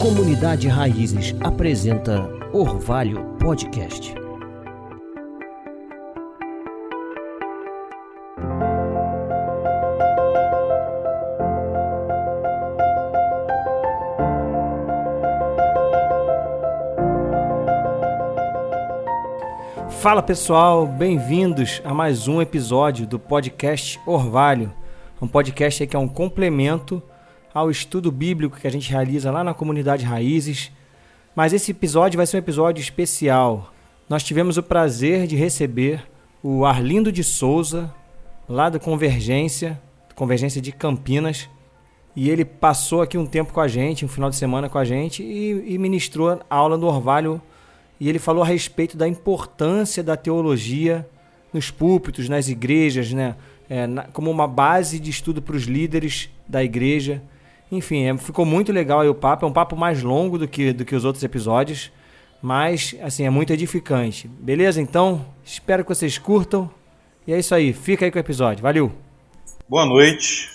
Comunidade Raízes apresenta Orvalho Podcast. Fala pessoal, bem-vindos a mais um episódio do podcast Orvalho. Um podcast aí que é um complemento ao estudo bíblico que a gente realiza lá na Comunidade Raízes. Mas esse episódio vai ser um episódio especial. Nós tivemos o prazer de receber o Arlindo de Souza, lá do Convergência de Campinas. E ele passou aqui um tempo com a gente, um final de semana com a gente, e ministrou a aula do Orvalho. E ele falou a respeito da importância da teologia nos púlpitos, nas igrejas, né? Como uma base de estudo para os líderes da igreja. Enfim, ficou muito legal aí o papo. É um papo mais longo do que os outros episódios, mas assim, é muito edificante. Beleza? Então, espero que vocês curtam. E é isso aí, fica aí com o episódio. Valeu! Boa noite.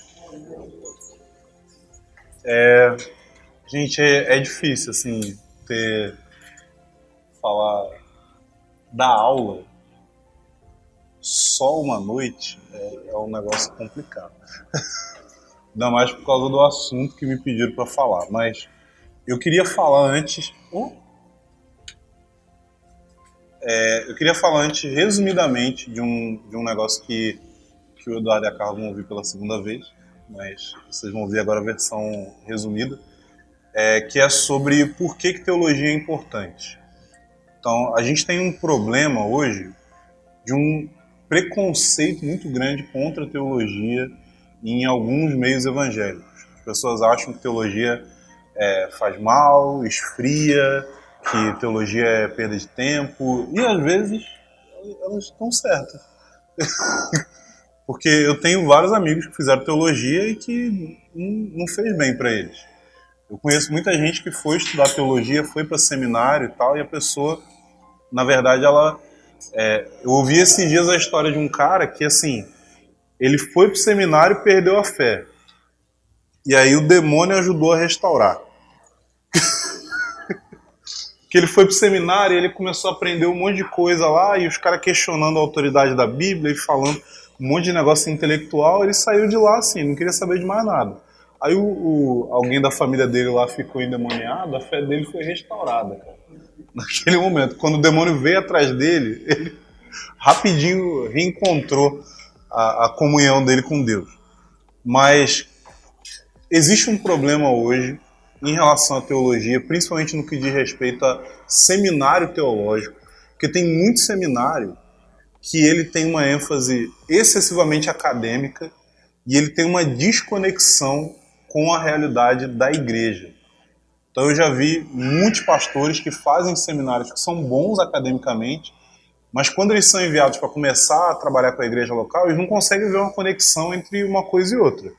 Gente, é difícil, assim, falar da aula só uma noite é um negócio complicado. Ainda mais por causa do assunto que me pediram para falar. Mas eu queria falar antes... eu queria falar antes, resumidamente, de um negócio que o Eduardo e a Carla vão ouvir pela segunda vez, mas vocês vão ouvir agora a versão resumida, que é sobre por que teologia é importante. Então, a gente tem um problema hoje de um preconceito muito grande contra a teologia em alguns meios evangélicos. As pessoas acham que teologia faz mal, esfria, que teologia é perda de tempo, e às vezes elas estão certas. Porque eu tenho vários amigos que fizeram teologia e que não fez bem para eles. Eu conheço muita gente que foi estudar teologia, foi para seminário e tal, e a pessoa, na verdade, eu ouvi esses dias a história de um cara que, assim, ele foi para o seminário e perdeu a fé. E aí o demônio ajudou a restaurar. Que ele foi para o seminário e ele começou a aprender um monte de coisa lá, e os caras questionando a autoridade da Bíblia e falando um monte de negócio intelectual, ele saiu de lá assim, não queria saber de mais nada. Aí alguém da família dele lá ficou endemoniado, a fé dele foi restaurada, cara. Naquele momento, quando o demônio veio atrás dele, ele rapidinho reencontrou a comunhão dele com Deus. Mas existe um problema hoje em relação à teologia, principalmente no que diz respeito a seminário teológico, porque tem muito seminário que ele tem uma ênfase excessivamente acadêmica e ele tem uma desconexão com a realidade da igreja. Então eu já vi muitos pastores que fazem seminários que são bons academicamente, mas quando eles são enviados para começar a trabalhar com a igreja local, eles não conseguem ver uma conexão entre uma coisa e outra.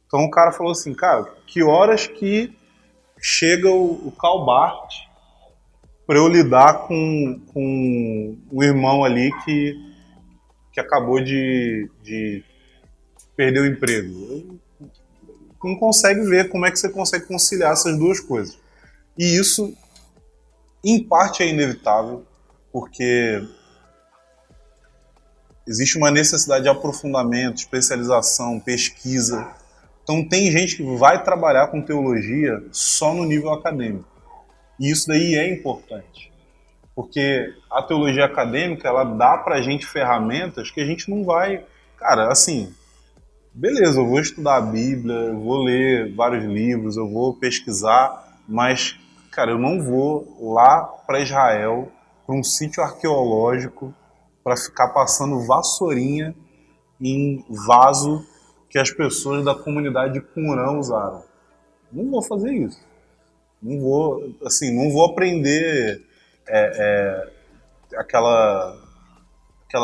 Então o cara falou assim, cara, que horas que chega o Karl Barth para eu lidar com o irmão ali que acabou de perder o emprego? Não consegue ver como é que você consegue conciliar essas duas coisas. E isso, em parte, é inevitável, porque existe uma necessidade de aprofundamento, especialização, pesquisa. Então tem gente que vai trabalhar com teologia só no nível acadêmico. E isso daí é importante. Porque a teologia acadêmica, ela dá pra gente ferramentas que a gente não vai... Cara, assim, beleza, eu vou estudar a Bíblia, eu vou ler vários livros, eu vou pesquisar, mas, cara, eu não vou lá para Israel, para um sítio arqueológico, para ficar passando vassourinha em vaso que as pessoas da comunidade de Qumran usaram. Não vou fazer isso. Não vou aprender aquela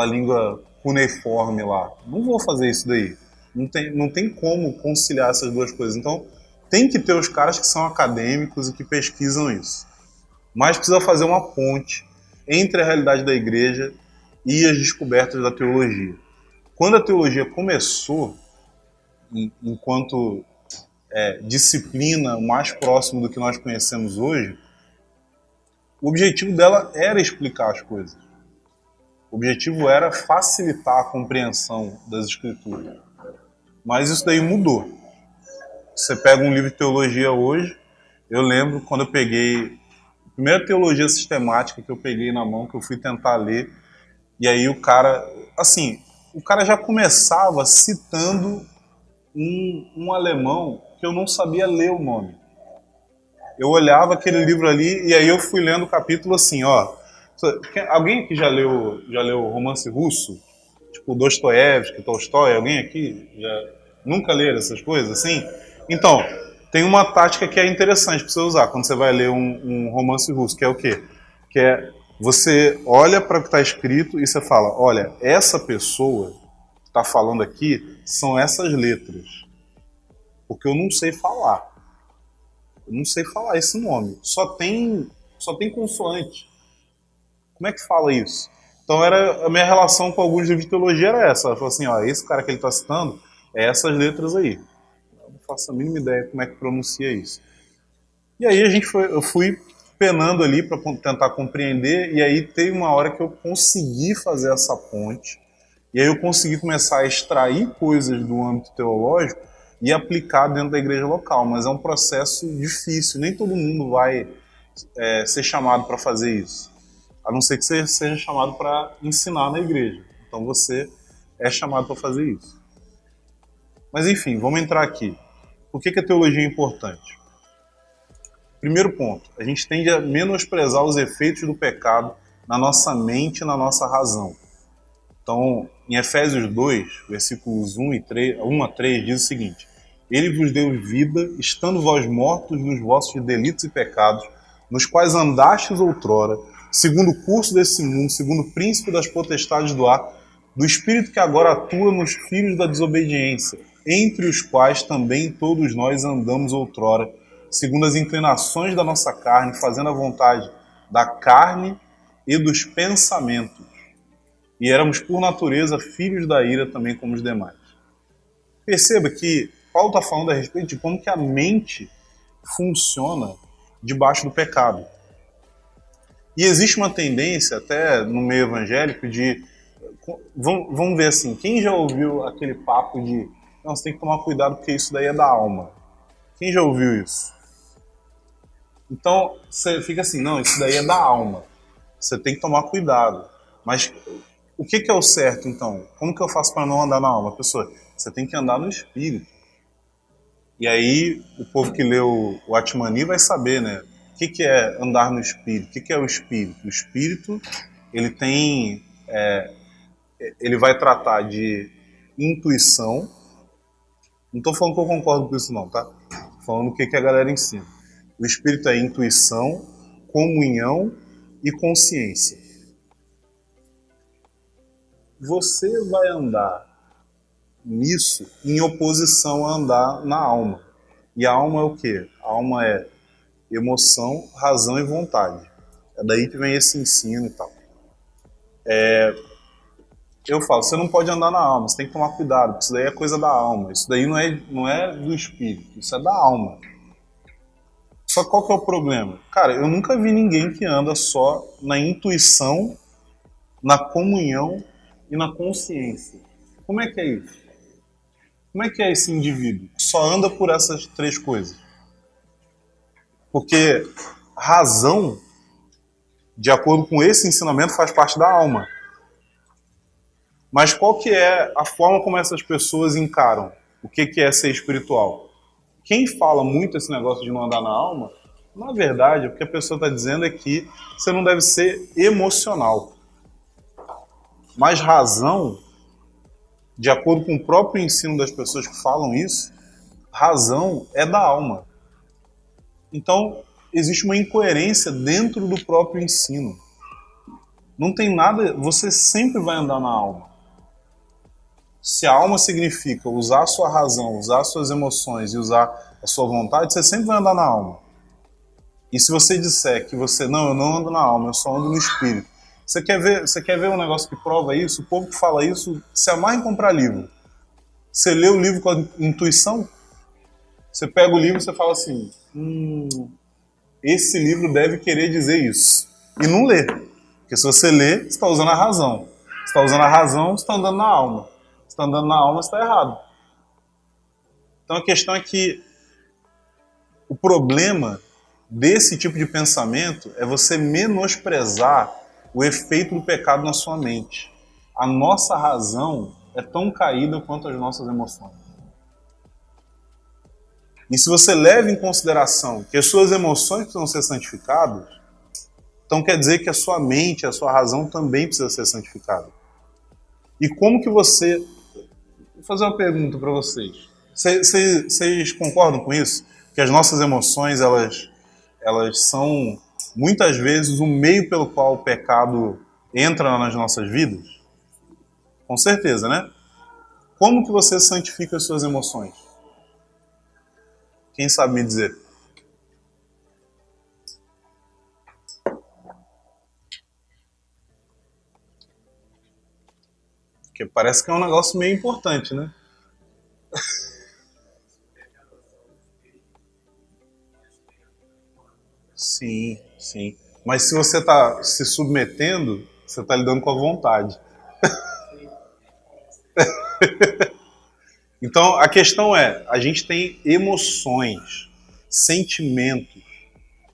língua cuneiforme lá. Não vou fazer isso daí. Não tem como conciliar essas duas coisas. Então, tem que ter os caras que são acadêmicos e que pesquisam isso. Mas precisa fazer uma ponte entre a realidade da igreja e as descobertas da teologia. Quando a teologia começou, enquanto disciplina, o mais próximo do que nós conhecemos hoje, o objetivo dela era explicar as coisas. O objetivo era facilitar a compreensão das escrituras. Mas isso daí mudou. Você pega um livro de teologia hoje, eu lembro quando eu peguei a primeira teologia sistemática que eu peguei na mão, que eu fui tentar ler, e aí o cara já começava citando um alemão que eu não sabia ler o nome. Eu olhava aquele livro ali e aí eu fui lendo o capítulo assim, ó. Alguém aqui já leu romance russo? Tipo Dostoiévski, Tolstói, alguém aqui já nunca leram essas coisas assim? Então, tem uma tática que é interessante para você usar quando você vai ler um romance russo, que é o quê? Que é você olha para o que está escrito e você fala, olha, essa pessoa que está falando aqui são essas letras. Porque eu não sei falar. Eu não sei falar esse nome. Só tem consoante. Como é que fala isso? Então a minha relação com alguns livros de teologia era essa. Ela falou assim, ó, esse cara que ele está citando é essas letras aí. Eu não faço a mínima ideia como é que pronuncia isso. E aí eu fui penando ali para tentar compreender, e aí teve uma hora que eu consegui fazer essa ponte, e aí eu consegui começar a extrair coisas do âmbito teológico e aplicar dentro da igreja local, mas é um processo difícil, nem todo mundo vai ser chamado para fazer isso, a não ser que você seja chamado para ensinar na igreja, então você é chamado para fazer isso. Mas enfim, vamos entrar aqui. Por que a teologia é importante? Primeiro ponto, a gente tende a menosprezar os efeitos do pecado na nossa mente e na nossa razão. Então, em Efésios 2, versículos 1 a 3, diz o seguinte: Ele vos deu vida, estando vós mortos nos vossos delitos e pecados, nos quais andastes outrora, segundo o curso desse mundo, segundo o príncipe das potestades do ar, do espírito que agora atua nos filhos da desobediência, entre os quais também todos nós andamos outrora, segundo as inclinações da nossa carne, fazendo a vontade da carne e dos pensamentos. E éramos, por natureza, filhos da ira também como os demais. Perceba que Paulo está falando a respeito de como que a mente funciona debaixo do pecado. E existe uma tendência, até no meio evangélico, de... Vamos ver assim, quem já ouviu aquele papo de não, você tem que tomar cuidado porque isso daí é da alma? Quem já ouviu isso? Então, você fica assim, não, isso daí é da alma. Você tem que tomar cuidado. Mas o que é o certo, então? Como que eu faço para não andar na alma? Pessoa, você tem que andar no espírito. E aí, o povo que leu o Atmani vai saber, né? O que é andar no espírito? O que é o espírito? O espírito, ele tem... ele vai tratar de intuição. Não estou falando que eu concordo com isso não, tá? Estou falando o que a galera ensina. O espírito é intuição, comunhão e consciência. Você vai andar nisso em oposição a andar na alma. E a alma é o quê? A alma é emoção, razão e vontade. É daí que vem esse ensino e tal. Eu falo, você não pode andar na alma, você tem que tomar cuidado, porque isso daí é coisa da alma. Isso daí não é do espírito, isso é da alma. Só que qual que é o problema? Cara, eu nunca vi ninguém que anda só na intuição, na comunhão e na consciência. Como é que é isso? Como é que é esse indivíduo que só anda por essas três coisas? Porque razão, de acordo com esse ensinamento, faz parte da alma. Mas qual que é a forma como essas pessoas encaram o que é ser espiritual? Quem fala muito esse negócio de não andar na alma, na verdade, o que a pessoa está dizendo é que você não deve ser emocional. Mas razão, de acordo com o próprio ensino das pessoas que falam isso, razão é da alma. Então, existe uma incoerência dentro do próprio ensino. Não tem nada, você sempre vai andar na alma. Se a alma significa usar a sua razão, usar as suas emoções e usar a sua vontade, você sempre vai andar na alma. E se você disser que você, não, eu não ando na alma, eu só ando no espírito. Você quer ver um negócio que prova isso? O povo que fala isso se amarra em comprar livro. Você lê o livro com a intuição? Você pega o livro e você fala assim, esse livro deve querer dizer isso. E não lê. Porque se você lê, você está usando a razão. Se está usando a razão, você está andando na alma. Se está andando na alma, você está errado. Então a questão é que o problema desse tipo de pensamento é você menosprezar o efeito do pecado na sua mente. A nossa razão é tão caída quanto as nossas emoções. E se você leva em consideração que as suas emoções precisam ser santificadas, então quer dizer que a sua mente, a sua razão também precisa ser santificada. E como que você... Vou fazer uma pergunta para vocês. Vocês concordam com isso? Que as nossas emoções, elas são muitas vezes o meio pelo qual o pecado entra nas nossas vidas? Com certeza, né? Como que você santifica as suas emoções? Quem sabe me dizer? Porque parece que é um negócio meio importante, né? Sim, sim. Mas se você está se submetendo, você está lidando com a vontade. Então, a questão é, a gente tem emoções, sentimentos,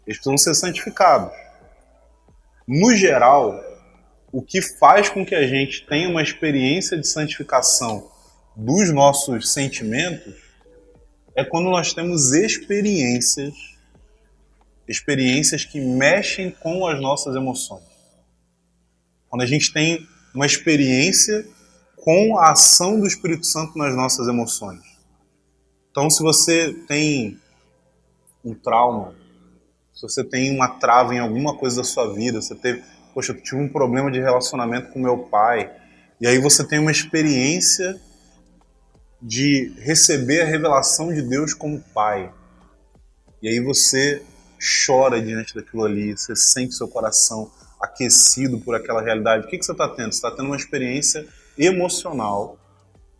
eles precisam ser santificados. No geral, o que faz com que a gente tenha uma experiência de santificação dos nossos sentimentos é quando nós temos experiências que mexem com as nossas emoções. Quando a gente tem uma experiência com a ação do Espírito Santo nas nossas emoções. Então, se você tem um trauma, se você tem uma trava em alguma coisa da sua vida, você teve, poxa, eu tive um problema de relacionamento com meu pai, e aí você tem uma experiência de receber a revelação de Deus como pai. E aí você chora diante daquilo ali, você sente seu coração aquecido por aquela realidade. O que você está tendo? Você está tendo uma experiência emocional,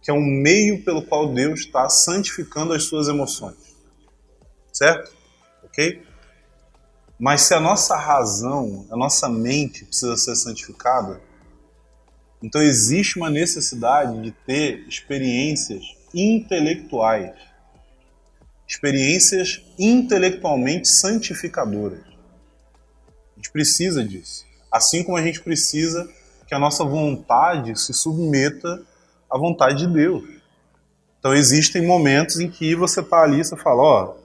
que é um meio pelo qual Deus está santificando as suas emoções. Certo? Ok? Mas se a nossa razão, a nossa mente precisa ser santificada, então existe uma necessidade de ter experiências intelectuais, experiências intelectualmente santificadoras. A gente precisa disso. Assim como a gente precisa que a nossa vontade se submeta à vontade de Deus. Então existem momentos em que você está ali e você fala, ó,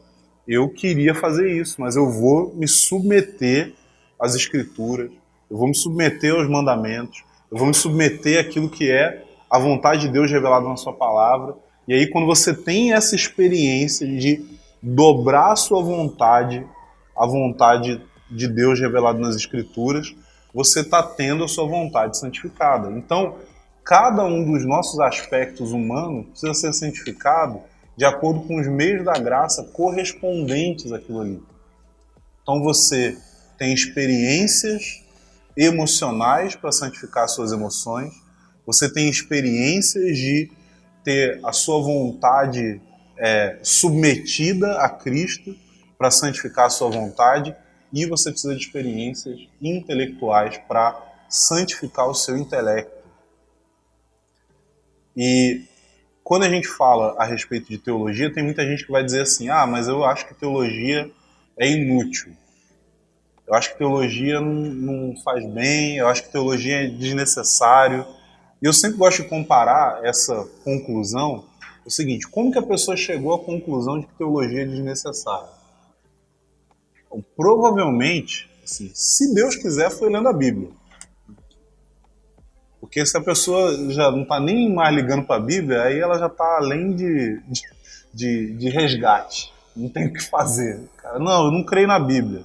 eu queria fazer isso, mas eu vou me submeter às Escrituras, eu vou me submeter aos mandamentos, eu vou me submeter àquilo que é a vontade de Deus revelada na sua palavra. E aí quando você tem essa experiência de dobrar a sua vontade, a vontade de Deus revelada nas Escrituras, você está tendo a sua vontade santificada. Então, cada um dos nossos aspectos humanos precisa ser santificado de acordo com os meios da graça correspondentes àquilo ali. Então você tem experiências emocionais para santificar suas emoções, você tem experiências de ter a sua vontade submetida a Cristo para santificar a sua vontade, e você precisa de experiências intelectuais para santificar o seu intelecto. E quando a gente fala a respeito de teologia, tem muita gente que vai dizer assim, mas eu acho que teologia é inútil. Eu acho que teologia não faz bem, eu acho que teologia é desnecessário. E eu sempre gosto de comparar essa conclusão o seguinte, como que a pessoa chegou à conclusão de que teologia é desnecessária? Então, provavelmente, assim, se Deus quiser, foi lendo a Bíblia. Porque se a pessoa já não está nem mais ligando para a Bíblia, aí ela já está além de resgate. Não tem o que fazer. Cara, não, eu não creio na Bíblia.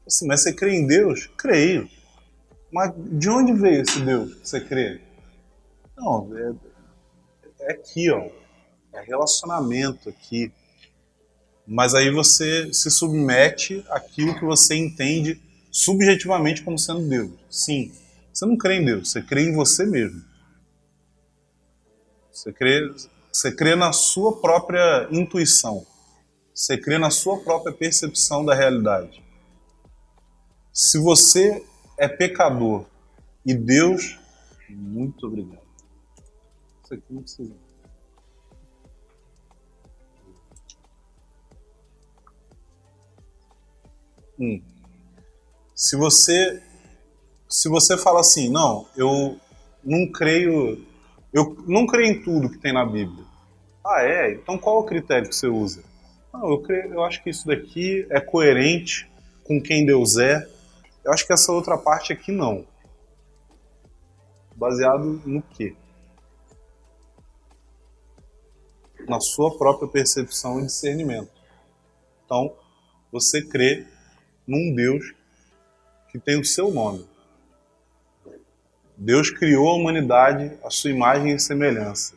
Assim, mas você crê em Deus? Creio. Mas de onde veio esse Deus que você crê? Não, é aqui, ó. É relacionamento aqui. Mas aí você se submete àquilo que você entende subjetivamente como sendo Deus. Sim. Você não crê em Deus, você crê em você mesmo. Você crê na sua própria intuição. Você crê na sua própria percepção da realidade. Se você é pecador e Deus... Muito obrigado. Isso aqui não precisa. Se você fala assim, não, eu não creio em tudo que tem na Bíblia. Ah, é? Então qual é o critério que você usa? Não, eu acho que isso daqui é coerente com quem Deus é. Eu acho que essa outra parte aqui não. Baseado no quê? Na sua própria percepção e discernimento. Então, você crê num Deus que tem o seu nome. Deus criou a humanidade à sua imagem e semelhança.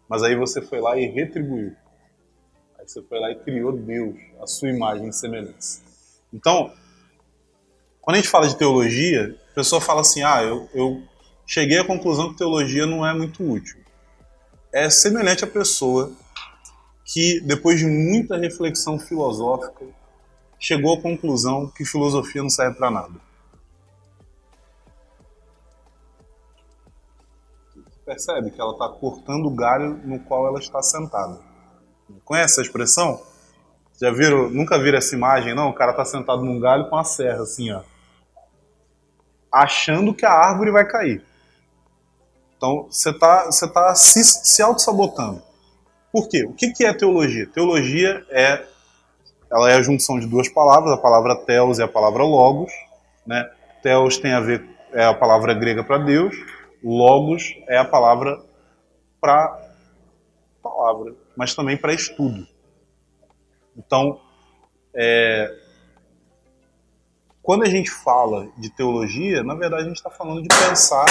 Mas aí você foi lá e retribuiu. Aí você foi lá e criou Deus à sua imagem e semelhança. Então, quando a gente fala de teologia, a pessoa fala assim, eu cheguei à conclusão que teologia não é muito útil. É semelhante à pessoa que, depois de muita reflexão filosófica, chegou à conclusão que filosofia não serve para nada. Você percebe que ela está cortando o galho no qual ela está sentada. Conhece essa expressão? Já viram? Nunca viram essa imagem, não? O cara está sentado num galho com a serra, assim, ó, achando que a árvore vai cair. Então, você tá se auto-sabotando. Por quê? O que é teologia? Teologia ela é a junção de duas palavras, a palavra theos e a palavra logos. Né? Theos tem a ver, é a palavra grega para Deus, logos é a palavra para palavra, mas também para estudo. Então, quando a gente fala de teologia, na verdade a gente está falando de pensar.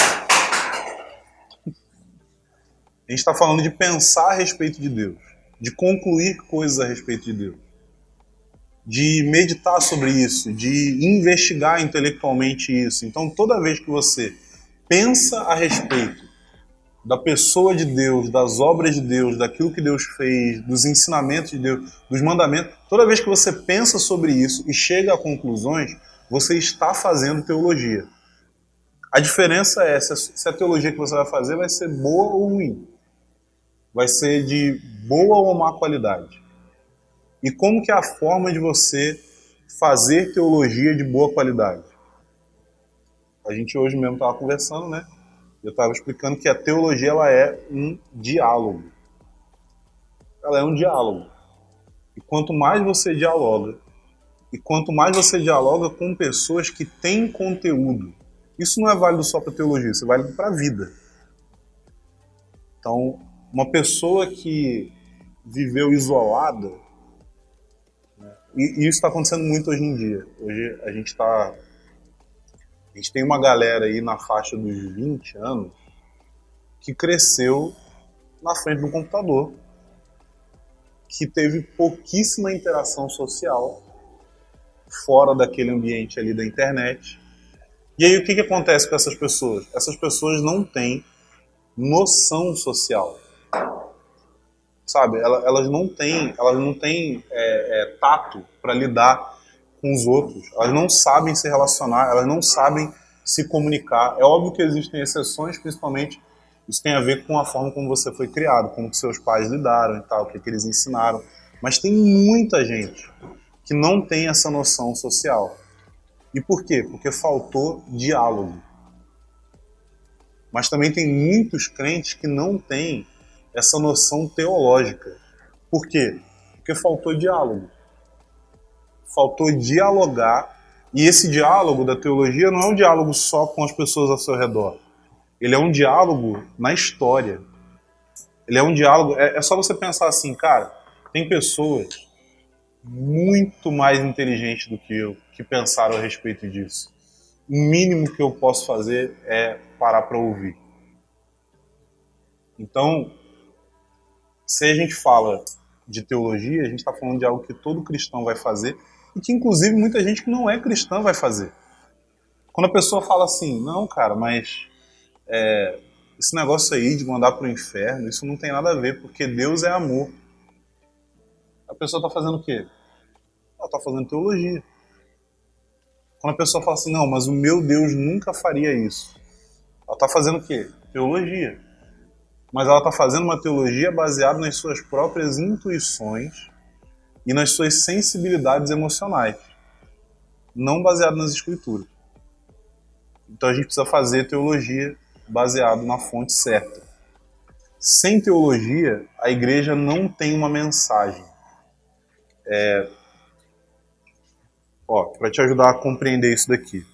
A gente está falando de pensar a respeito de Deus, de concluir coisas a respeito de Deus, de meditar sobre isso, de investigar intelectualmente isso. Então, toda vez que você pensa a respeito da pessoa de Deus, das obras de Deus, daquilo que Deus fez, dos ensinamentos de Deus, dos mandamentos, toda vez que você pensa sobre isso e chega a conclusões, você está fazendo teologia. A diferença é se a teologia que você vai fazer vai ser boa ou ruim. Vai ser de boa ou má qualidade. E como que é a forma de você fazer teologia de boa qualidade? A gente hoje mesmo estava conversando, né? Eu estava explicando que a teologia ela é um diálogo. Ela é um diálogo. E quanto mais você dialoga, e quanto mais você dialoga com pessoas que têm conteúdo, isso não é válido só para teologia, isso é válido para a vida. Então, uma pessoa que viveu isolada, né, e isso está acontecendo muito hoje em dia. Hoje a gente tem uma galera aí na faixa dos 20 anos que cresceu na frente do computador, que teve pouquíssima interação social fora daquele ambiente ali da internet. E aí o que acontece com essas pessoas? Essas pessoas não têm noção social. Sabe? Elas não têm tato para lidar com os outros. Elas não sabem se relacionar, elas não sabem se comunicar. É óbvio que existem exceções, principalmente isso tem a ver com a forma como você foi criado, como que seus pais lidaram e tal, o que eles ensinaram. Mas tem muita gente que não tem essa noção social. E por quê? Porque faltou diálogo. Mas também tem muitos crentes que não têm essa noção teológica. Por quê? Porque faltou diálogo. Faltou dialogar. E esse diálogo da teologia não é um diálogo só com as pessoas ao seu redor. Ele é um diálogo na história. Ele é um diálogo... É só você pensar assim, cara, tem pessoas muito mais inteligentes do que eu que pensaram a respeito disso. O mínimo que eu posso fazer é parar para ouvir. Então, se a gente fala de teologia, a gente está falando de algo que todo cristão vai fazer e que, inclusive, muita gente que não é cristã vai fazer. Quando a pessoa fala assim, não, cara, mas esse negócio aí de mandar para o inferno, isso não tem nada a ver, porque Deus é amor. A pessoa está fazendo o quê? Ela está fazendo teologia. Quando a pessoa fala assim, não, mas o meu Deus nunca faria isso. Ela está fazendo o quê? Teologia. Mas ela está fazendo uma teologia baseada nas suas próprias intuições e nas suas sensibilidades emocionais, não baseada nas escrituras. Então a gente precisa fazer teologia baseado na fonte certa. Sem teologia, a igreja não tem uma mensagem. Para te ajudar a compreender isso daqui.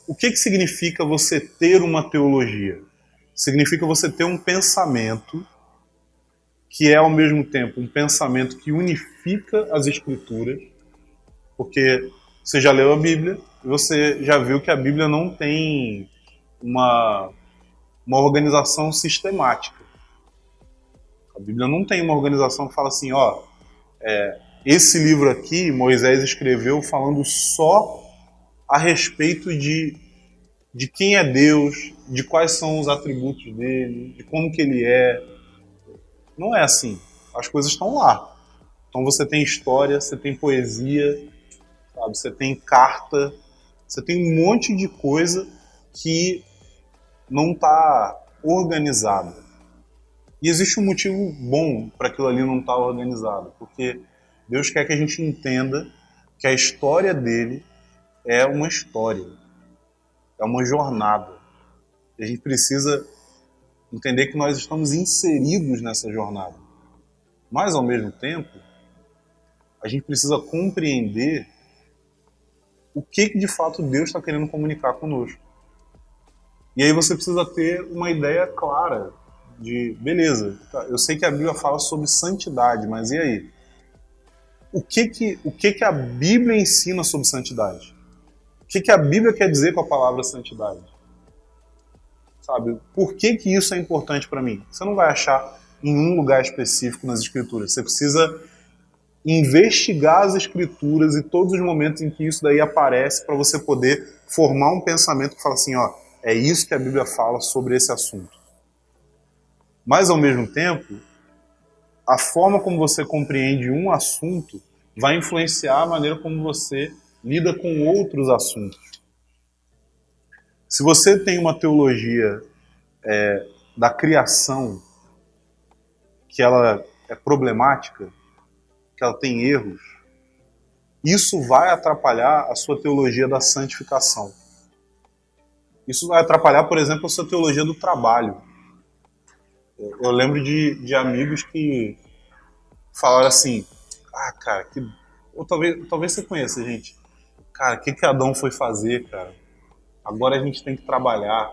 O que significa você ter uma teologia? Significa você ter um pensamento que é ao mesmo tempo um pensamento que unifica as escrituras, porque você já leu a Bíblia e você já viu que a Bíblia não tem uma organização sistemática. A Bíblia não tem uma organização que fala assim, esse livro aqui Moisés escreveu falando só a respeito de quem é Deus, de quais são os atributos dele, de como que ele é. Não é assim. As coisas estão lá. Então você tem história, você tem poesia, sabe? Você tem carta, você tem um monte de coisa que não está organizada. E existe um motivo bom para aquilo ali não estar organizado, porque Deus quer que a gente entenda que a história dele é uma história, é uma jornada. E a gente precisa entender que nós estamos inseridos nessa jornada. Mas, ao mesmo tempo, a gente precisa compreender o que de fato Deus está querendo comunicar conosco. E aí você precisa ter uma ideia clara de, beleza, eu sei que a Bíblia fala sobre santidade, mas e aí? O que a Bíblia ensina sobre santidade? O que a Bíblia quer dizer com a palavra santidade? Sabe? Por que isso é importante para mim? Você não vai achar em um lugar específico nas Escrituras. Você precisa investigar as Escrituras e todos os momentos em que isso daí aparece para você poder formar um pensamento que fala assim, é isso que a Bíblia fala sobre esse assunto. Mas, ao mesmo tempo, a forma como você compreende um assunto vai influenciar a maneira como você lida com outros assuntos. Se você tem uma teologia da criação, que ela é problemática, que ela tem erros, isso vai atrapalhar a sua teologia da santificação. Isso vai atrapalhar, por exemplo, a sua teologia do trabalho. Eu lembro de amigos que falaram assim, cara, ou talvez você conheça, gente. Cara, o que Adão foi fazer, cara? Agora a gente tem que trabalhar,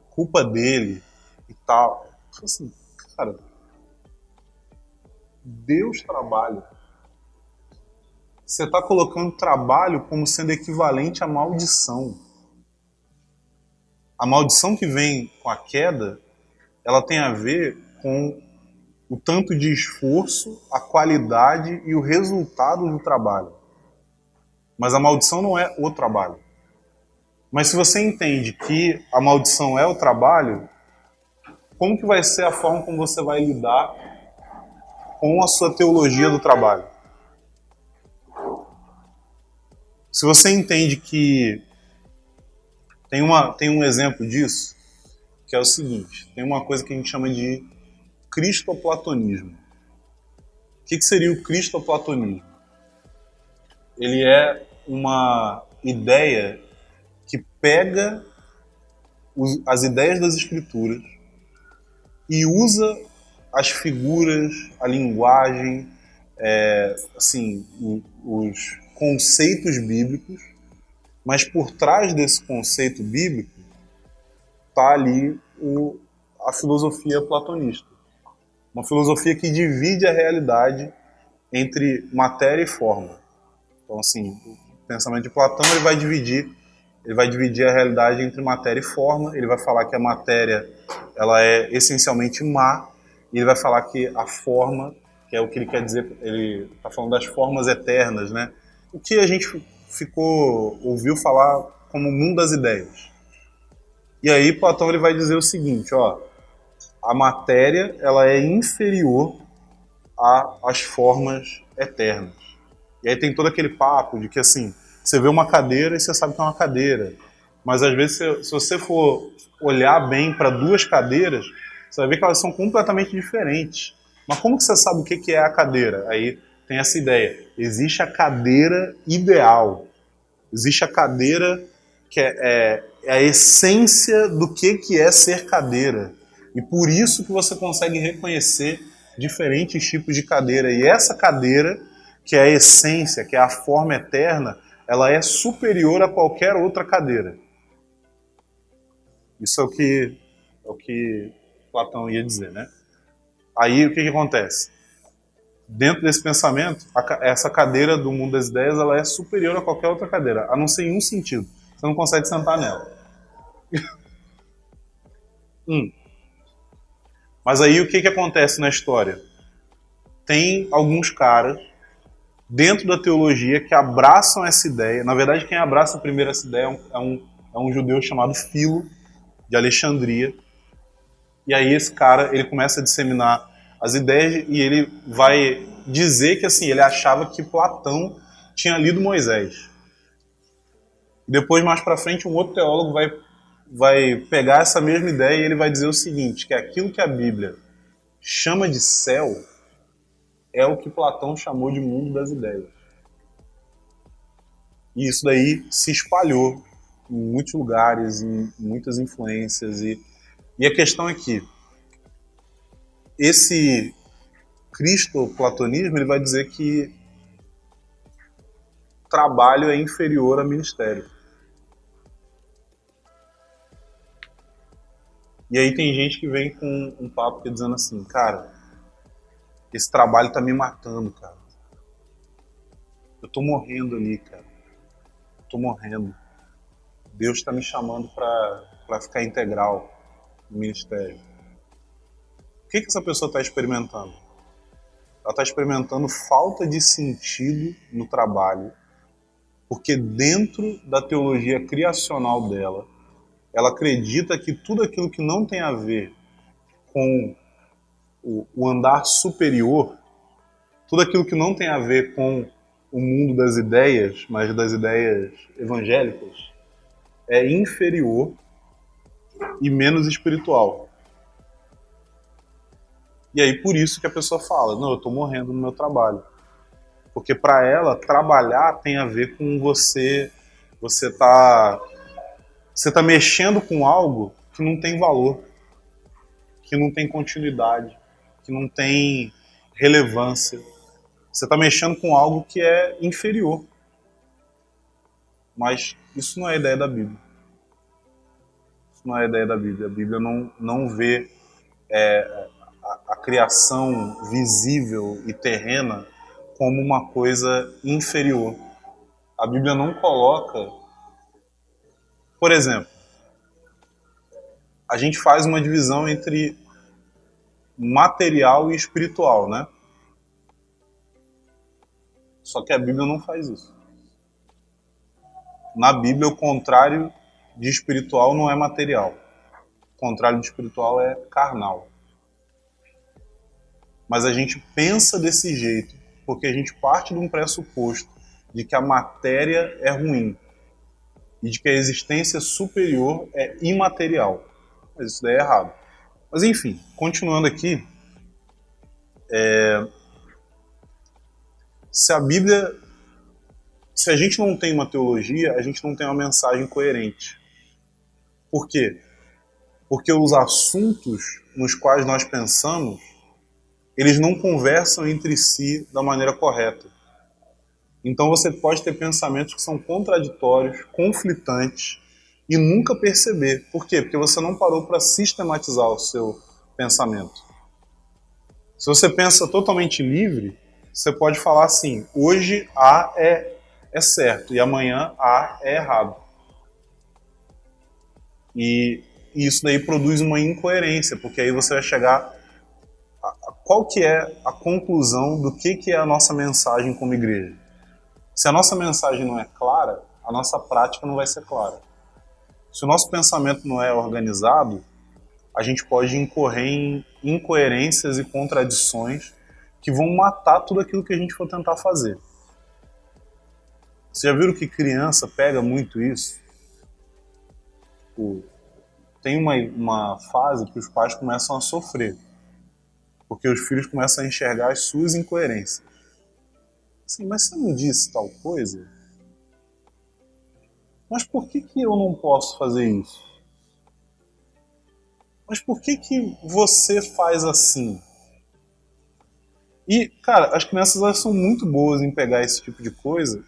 culpa dele e tal. Assim, cara, Deus trabalha. Você está colocando trabalho como sendo equivalente à maldição. A maldição que vem com a queda, ela tem a ver com o tanto de esforço, a qualidade e o resultado do trabalho. Mas a maldição não é o trabalho. Mas se você entende que a maldição é o trabalho, como que vai ser a forma como você vai lidar com a sua teologia do trabalho? Se você entende que tem um exemplo disso, que é o seguinte, tem uma coisa que a gente chama de cristoplatonismo. O que seria o cristoplatonismo? Ele é uma ideia que pega as ideias das escrituras e usa as figuras, a linguagem, os conceitos bíblicos, mas por trás desse conceito bíblico está ali a filosofia platonista. Uma filosofia que divide a realidade entre matéria e forma. Então, assim, o pensamento de Platão ele vai dividir a realidade entre matéria e forma. Ele vai falar que a matéria ela é essencialmente má, e ele vai falar que a forma, que é o que ele quer dizer, ele está falando das formas eternas, né? O que a gente ouviu falar como mundo das ideias. E aí Platão ele vai dizer o seguinte, a matéria ela é inferior às formas eternas. E aí tem todo aquele papo de que, assim, você vê uma cadeira e você sabe que é uma cadeira. Mas, às vezes, se você for olhar bem para duas cadeiras, você vai ver que elas são completamente diferentes. Mas como que você sabe o que é a cadeira? Aí tem essa ideia. Existe a cadeira ideal. Existe a cadeira que é a essência do que é ser cadeira. E por isso que você consegue reconhecer diferentes tipos de cadeira. E essa cadeira, que é a essência, que é a forma eterna, ela é superior a qualquer outra cadeira. Isso é o que Platão ia dizer, né? Aí o que acontece? Dentro desse pensamento, essa cadeira do mundo das ideias, ela é superior a qualquer outra cadeira, a não ser em um sentido. Você não consegue sentar nela. Mas aí o que acontece na história? Tem alguns caras dentro da teologia que abraçam essa ideia. Na verdade, quem abraça primeiro essa ideia é um judeu chamado Filo, de Alexandria. E aí esse cara, ele começa a disseminar as ideias e ele vai dizer que, assim, ele achava que Platão tinha lido Moisés. E depois, mais para frente, um outro teólogo vai pegar essa mesma ideia e ele vai dizer o seguinte, que aquilo que a Bíblia chama de céu é o que Platão chamou de mundo das ideias. E isso daí se espalhou em muitos lugares, em muitas influências. E a questão é que esse cristoplatonismo, ele vai dizer que trabalho é inferior a ministério. E aí tem gente que vem com um papo que dizendo assim, cara, esse trabalho tá me matando, cara. Eu tô morrendo ali, cara. Eu tô morrendo. Deus está me chamando para ficar integral no ministério. O que essa pessoa está experimentando? Ela está experimentando falta de sentido no trabalho, porque dentro da teologia criacional dela, ela acredita que tudo aquilo que não tem a ver com o andar superior, tudo aquilo que não tem a ver com o mundo das ideias, mas das ideias evangélicas, é inferior e menos espiritual. E aí por isso que a pessoa fala, não, eu estou morrendo no meu trabalho. Porque para ela, trabalhar tem a ver com você tá mexendo com algo que não tem valor, que não tem continuidade, que não tem relevância. Você está mexendo com algo que é inferior. Mas isso não é a ideia da Bíblia. Isso não é a ideia da Bíblia. A Bíblia não vê a criação visível e terrena como uma coisa inferior. A Bíblia não coloca... Por exemplo, a gente faz uma divisão entre material e espiritual, né? Só que a Bíblia não faz isso. Na Bíblia, o contrário de espiritual não é material. O contrário de espiritual é carnal. Mas a gente pensa desse jeito porque a gente parte de um pressuposto de que a matéria é ruim e de que a existência superior é imaterial. Mas isso daí é errado. Mas enfim, continuando aqui, se a gente não tem uma teologia, a gente não tem uma mensagem coerente. Por quê? Porque os assuntos nos quais nós pensamos, eles não conversam entre si da maneira correta. Então você pode ter pensamentos que são contraditórios, conflitantes, e nunca perceber. Por quê? Porque você não parou para sistematizar o seu pensamento. Se você pensa totalmente livre, você pode falar assim, hoje A é certo e amanhã A é errado. E isso daí produz uma incoerência, porque aí você vai chegar qual que é a conclusão do que é a nossa mensagem como igreja. Se a nossa mensagem não é clara, a nossa prática não vai ser clara. Se o nosso pensamento não é organizado, a gente pode incorrer em incoerências e contradições que vão matar tudo aquilo que a gente for tentar fazer. Vocês já viram que criança pega muito isso? Tem uma fase que os pais começam a sofrer, porque os filhos começam a enxergar as suas incoerências. Assim, mas você não disse tal coisa? Mas por que eu não posso fazer isso? Mas por que você faz assim? E, cara, as crianças elas são muito boas em pegar esse tipo de coisa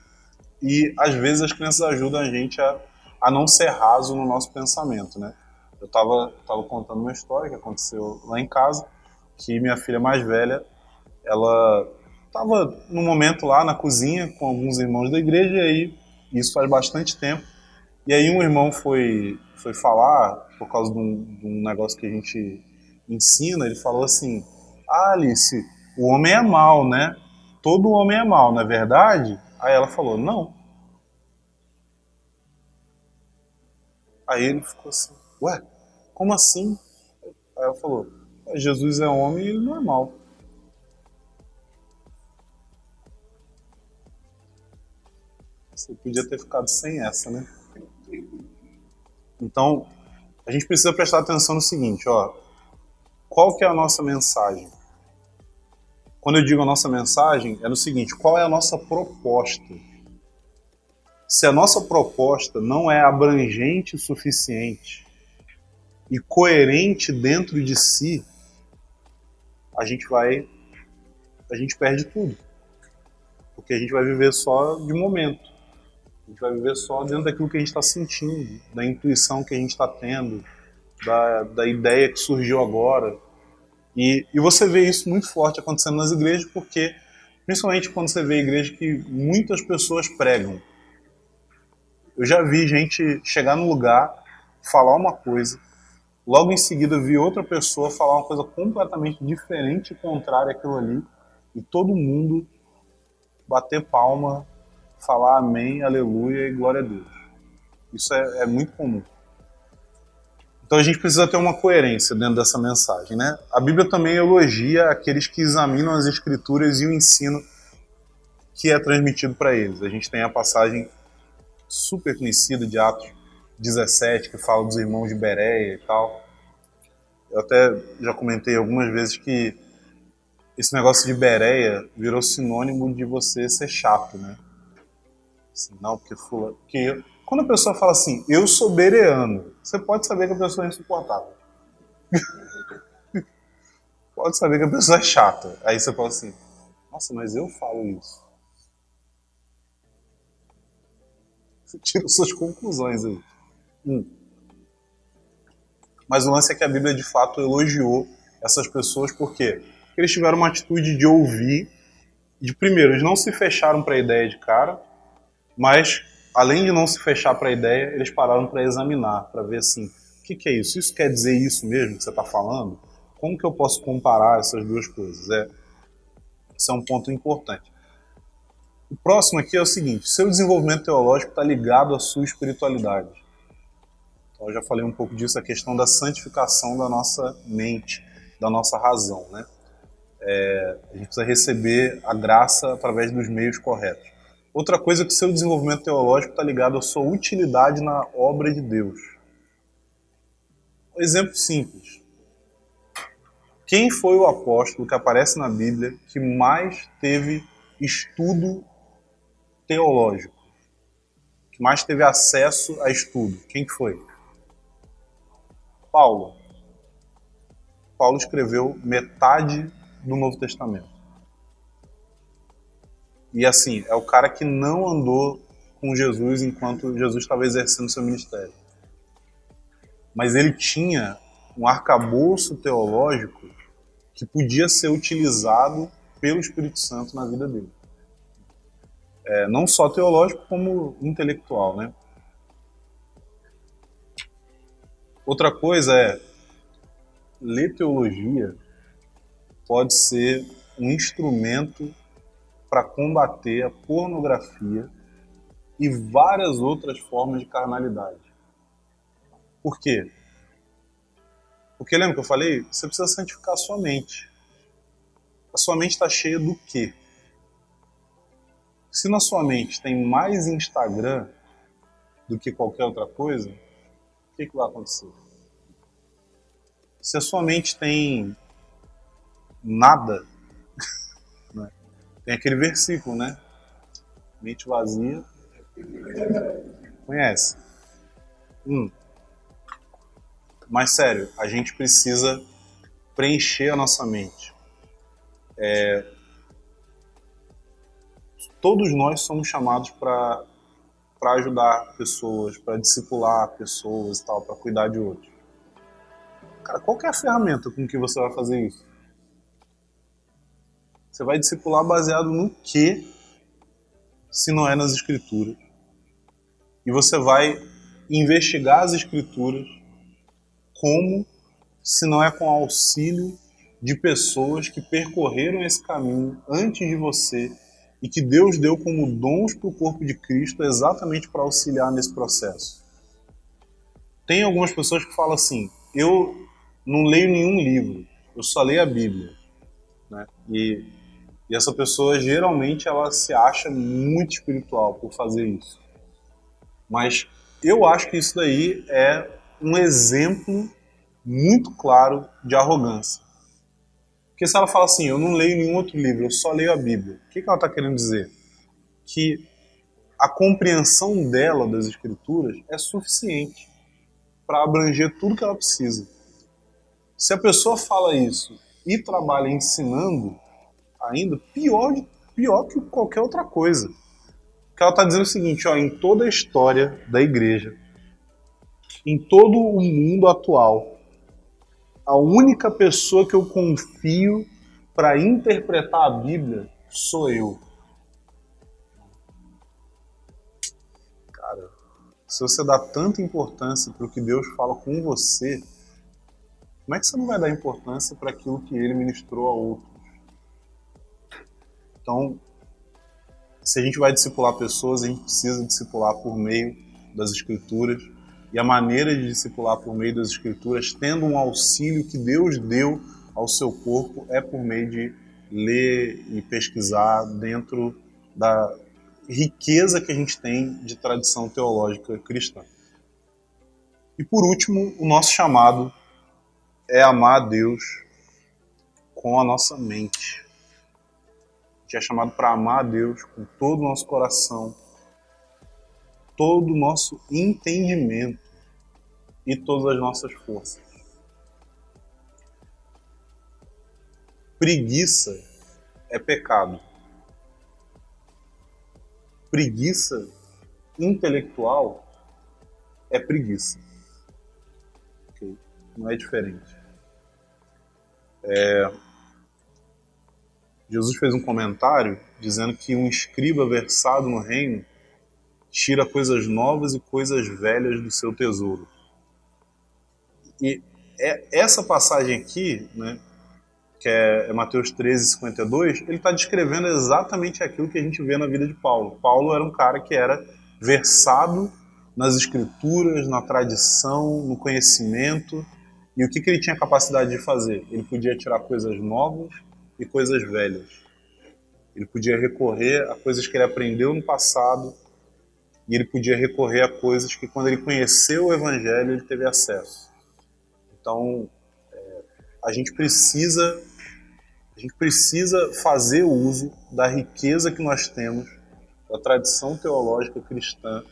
e, às vezes, as crianças ajudam a gente a não ser raso no nosso pensamento, né? Eu tava contando uma história que aconteceu lá em casa, que minha filha mais velha, ela tava num momento lá na cozinha com alguns irmãos da igreja, e aí, isso faz bastante tempo, e aí um irmão foi falar, por causa de um negócio que a gente ensina, ele falou assim, ah, Alice, o homem é mau, né? Todo homem é mau, não é verdade? Aí ela falou, não. Aí ele ficou assim, ué, como assim? Aí ela falou, Jesus é homem e ele não é mau. Você podia ter ficado sem essa, né? Então, a gente precisa prestar atenção no seguinte, ó. Qual que é a nossa mensagem? Quando eu digo a nossa mensagem, é no seguinte, qual é a nossa proposta? Se a nossa proposta não é abrangente o suficiente e coerente dentro de si, a gente perde tudo. Porque a gente vai viver só de momento. A gente vai viver só dentro daquilo que a gente está sentindo, da intuição que a gente está tendo, da ideia que surgiu agora. E você vê isso muito forte acontecendo nas igrejas, porque, principalmente quando você vê igreja que muitas pessoas pregam. Eu já vi gente chegar num lugar, falar uma coisa, logo em seguida vi outra pessoa falar uma coisa completamente diferente e contrária àquilo ali, e todo mundo bater palma, falar amém, aleluia e glória a Deus. Isso é muito comum. Então a gente precisa ter uma coerência dentro dessa mensagem, né? A Bíblia também elogia aqueles que examinam as Escrituras e o ensino que é transmitido para eles. A gente tem a passagem super conhecida de Atos 17, que fala dos irmãos de Bereia e tal. Eu até já comentei algumas vezes que esse negócio de Bereia virou sinônimo de você ser chato, né? Assim, não, porque quando a pessoa fala assim, eu sou bereano, você pode saber que a pessoa é insuportável. Pode saber que a pessoa é chata. Aí você fala assim, nossa, mas eu falo isso. Você tira suas conclusões aí. Mas o lance é que a Bíblia de fato elogiou essas pessoas, por quê? Porque eles tiveram uma atitude de ouvir, de primeiro, eles não se fecharam para a ideia de cara, mas além de não se fechar para a ideia, eles pararam para examinar, para ver assim, o que é isso? Isso quer dizer isso mesmo que você está falando? Como que eu posso comparar essas duas coisas? Esse é um ponto importante. O próximo aqui é o seguinte, seu desenvolvimento teológico está ligado à sua espiritualidade. Então, eu já falei um pouco disso, a questão da santificação da nossa mente, da nossa razão, né? A gente precisa receber a graça através dos meios corretos. Outra coisa é que seu desenvolvimento teológico está ligado à sua utilidade na obra de Deus. Um exemplo simples. Quem foi o apóstolo que aparece na Bíblia que mais teve estudo teológico? Que mais teve acesso a estudo? Quem foi? Paulo. Paulo escreveu metade do Novo Testamento. E assim, é o cara que não andou com Jesus enquanto Jesus estava exercendo seu ministério. Mas ele tinha um arcabouço teológico que podia ser utilizado pelo Espírito Santo na vida dele. Não só teológico, como intelectual, né? Outra coisa ler teologia pode ser um instrumento para combater a pornografia e várias outras formas de carnalidade. Por quê? Porque lembra que eu falei? Você precisa santificar a sua mente. A sua mente está cheia do quê? Se na sua mente tem mais Instagram do que qualquer outra coisa, o que vai acontecer? Se a sua mente tem nada, né? Tem aquele versículo, né? Mente vazia, conhece? Mas sério, a gente precisa preencher a nossa mente. Todos nós somos chamados para ajudar pessoas, para discipular pessoas e tal, para cuidar de outros. Cara, qual que é a ferramenta com que você vai fazer isso? Você vai discipular baseado no quê, se não é nas escrituras? E você vai investigar as escrituras como, se não é com auxílio de pessoas que percorreram esse caminho antes de você e que Deus deu como dons para o corpo de Cristo exatamente para auxiliar nesse processo. Tem algumas pessoas que falam assim, eu não leio nenhum livro, eu só leio a Bíblia. Né? E essa pessoa, geralmente, ela se acha muito espiritual por fazer isso. Mas eu acho que isso daí é um exemplo muito claro de arrogância. Porque se ela fala assim, eu não leio nenhum outro livro, eu só leio a Bíblia, o que ela está querendo dizer? Que a compreensão dela das Escrituras é suficiente para abranger tudo que ela precisa. Se a pessoa fala isso e trabalha ensinando, ainda pior que qualquer outra coisa. Porque ela está dizendo o seguinte, ó, em toda a história da igreja, em todo o mundo atual, a única pessoa que eu confio para interpretar a Bíblia sou eu. Cara, se você dá tanta importância para o que Deus fala com você, como é que você não vai dar importância para aquilo que Ele ministrou a outros? Então, se a gente vai discipular pessoas, a gente precisa discipular por meio das Escrituras. E a maneira de discipular por meio das Escrituras, tendo um auxílio que Deus deu ao seu corpo, é por meio de ler e pesquisar dentro da riqueza que a gente tem de tradição teológica cristã. E por último, o nosso chamado é amar a Deus com a nossa mente. A gente é chamado para amar a Deus com todo o nosso coração, todo o nosso entendimento e todas as nossas forças. Preguiça é pecado. Preguiça intelectual é preguiça. Okay? Não é diferente. Jesus fez um comentário dizendo que um escriba versado no reino tira coisas novas e coisas velhas do seu tesouro. E essa passagem aqui, né, que é Mateus 13:52, ele está descrevendo exatamente aquilo que a gente vê na vida de Paulo. Paulo era um cara que era versado nas escrituras, na tradição, no conhecimento. E o que ele tinha capacidade de fazer? Ele podia tirar coisas novas e coisas velhas. Ele podia recorrer a coisas que ele aprendeu no passado e ele podia recorrer a coisas que, quando ele conheceu o Evangelho, ele teve acesso. Então, a gente precisa fazer uso da riqueza que nós temos, da tradição teológica cristã,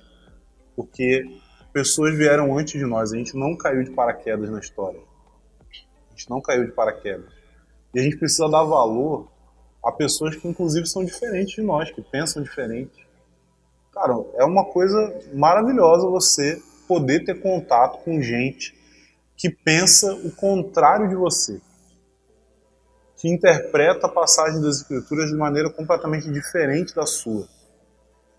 porque pessoas vieram antes de nós, a gente não caiu de paraquedas na história. A gente não caiu de paraquedas. E a gente precisa dar valor a pessoas que, inclusive, são diferentes de nós, que pensam diferente. Cara, é uma coisa maravilhosa você poder ter contato com gente que pensa o contrário de você, que interpreta a passagem das Escrituras de maneira completamente diferente da sua.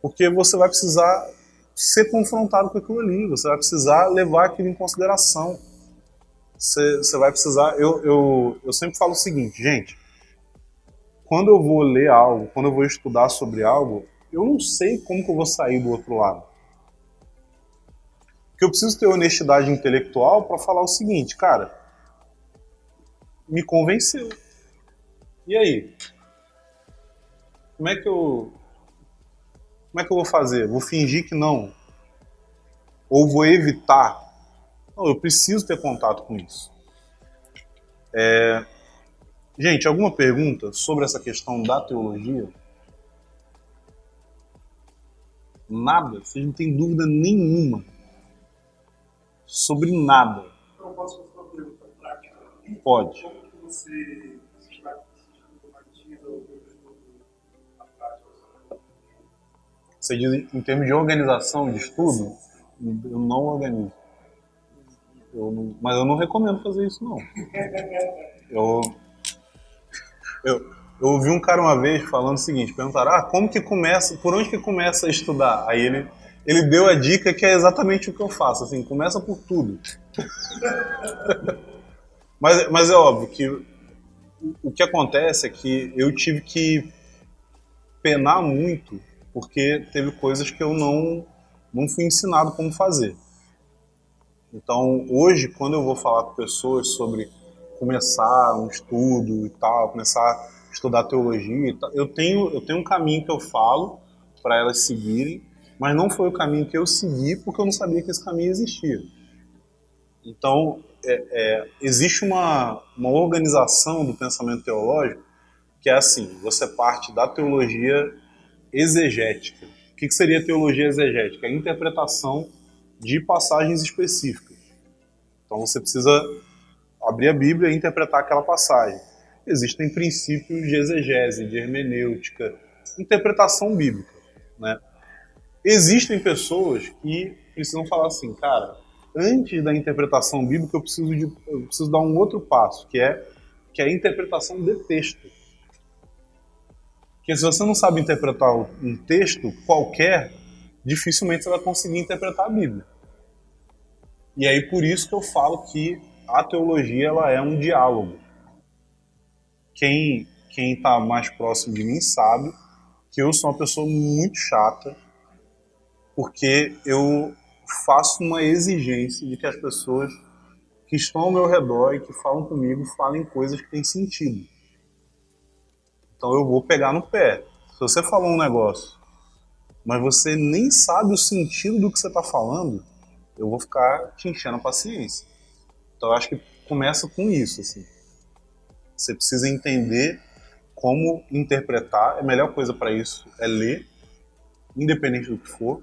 Porque você vai precisar ser confrontado com aquilo ali, você vai precisar levar aquilo em consideração. Você vai precisar... Eu sempre falo o seguinte, gente, quando eu vou ler algo, quando eu vou estudar sobre algo, eu não sei como que eu vou sair do outro lado. Porque eu preciso ter honestidade intelectual para falar o seguinte, cara, me convenceu. E aí? Como é que eu vou fazer? Vou fingir que não? Ou vou evitar? Não, eu preciso ter contato com isso. Gente, alguma pergunta sobre essa questão da teologia? Nada? Vocês não têm dúvida nenhuma sobre nada? Eu posso fazer uma pergunta prática? Pode. Como que você sistematiza o estudo na prática? Você diz em termos de organização de estudo? Eu não organizo. Mas eu não recomendo fazer isso, não. Eu ouvi um cara uma vez falando o seguinte, perguntaram, como que começa, por onde que começa a estudar? Aí ele deu a dica que é exatamente o que eu faço, assim, começa por tudo. mas é óbvio que o que acontece é que eu tive que penar muito, porque teve coisas que eu não fui ensinado como fazer. Então, hoje, quando eu vou falar com pessoas sobre começar um estudo e tal, começar a estudar teologia e tal, eu tenho um caminho que eu falo para elas seguirem, mas não foi o caminho que eu segui porque eu não sabia que esse caminho existia. Então, existe uma organização do pensamento teológico que é assim, você parte da teologia exegética. O que seria teologia exegética? A interpretação de passagens específicas. Então você precisa abrir a Bíblia e interpretar aquela passagem. Existem princípios de exegese, de hermenêutica, interpretação bíblica, né? Existem pessoas que precisam falar assim, cara, antes da interpretação bíblica eu preciso dar um outro passo, que é a interpretação de texto. Porque se você não sabe interpretar um texto qualquer, dificilmente você vai conseguir interpretar a Bíblia. E aí por isso que eu falo que a teologia ela é um diálogo. Quem está mais próximo de mim sabe que eu sou uma pessoa muito chata, porque eu faço uma exigência de que as pessoas que estão ao meu redor e que falam comigo falem coisas que têm sentido. Então eu vou pegar no pé. Se você falou um negócio, mas você nem sabe o sentido do que você está falando, eu vou ficar te enchendo a paciência. Então eu acho que começa com isso, assim. Você precisa entender como interpretar. A melhor coisa para isso é ler, independente do que for.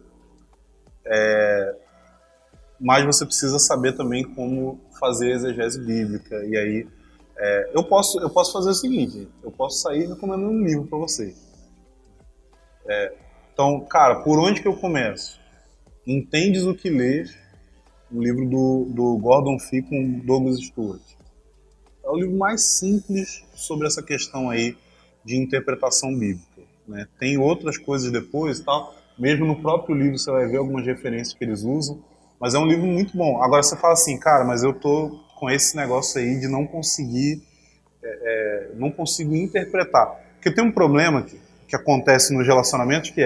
Mas você precisa saber também como fazer exegese bíblica. E aí, eu posso fazer o seguinte, eu posso sair recomendando um livro para você. Então, cara, por onde que eu começo? Entendes o que lês, um livro do Gordon Fee com Douglas Stuart. É o livro mais simples sobre essa questão aí de interpretação bíblica, né? Tem outras coisas depois e tal, mesmo no próprio livro você vai ver algumas referências que eles usam, mas é um livro muito bom. Agora você fala assim, cara, mas eu tô com esse negócio aí de não conseguir, não consigo interpretar. Porque tem um problema que acontece nos relacionamentos que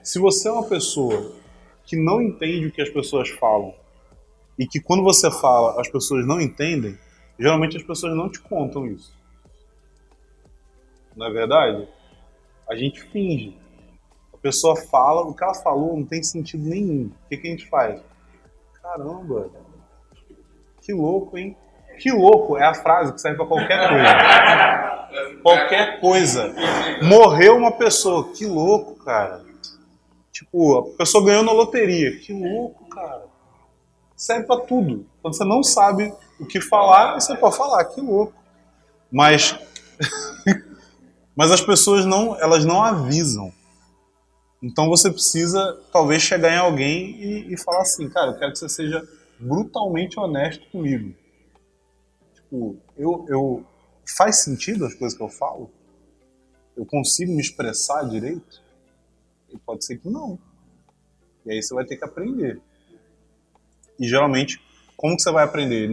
se você é uma pessoa que não entende o que as pessoas falam e que quando você fala as pessoas não entendem, geralmente as pessoas não te contam isso. Não é verdade? A gente finge. A pessoa fala, o que ela falou não tem sentido nenhum. O que a gente faz? Caramba, que louco, hein? Que louco é a frase que serve pra qualquer coisa. Qualquer coisa. Morreu uma pessoa. Que louco, cara. Tipo, a pessoa ganhou na loteria. Que louco, cara. Serve pra tudo. Quando você não sabe o que falar, você pode falar. Que louco. Mas as pessoas elas não avisam. Então você precisa, talvez, chegar em alguém e falar assim, cara, eu quero que você seja brutalmente honesto comigo. Tipo, faz sentido as coisas que eu falo? Eu consigo me expressar direito? E pode ser que não. E aí você vai ter que aprender. E geralmente, como que você vai aprender?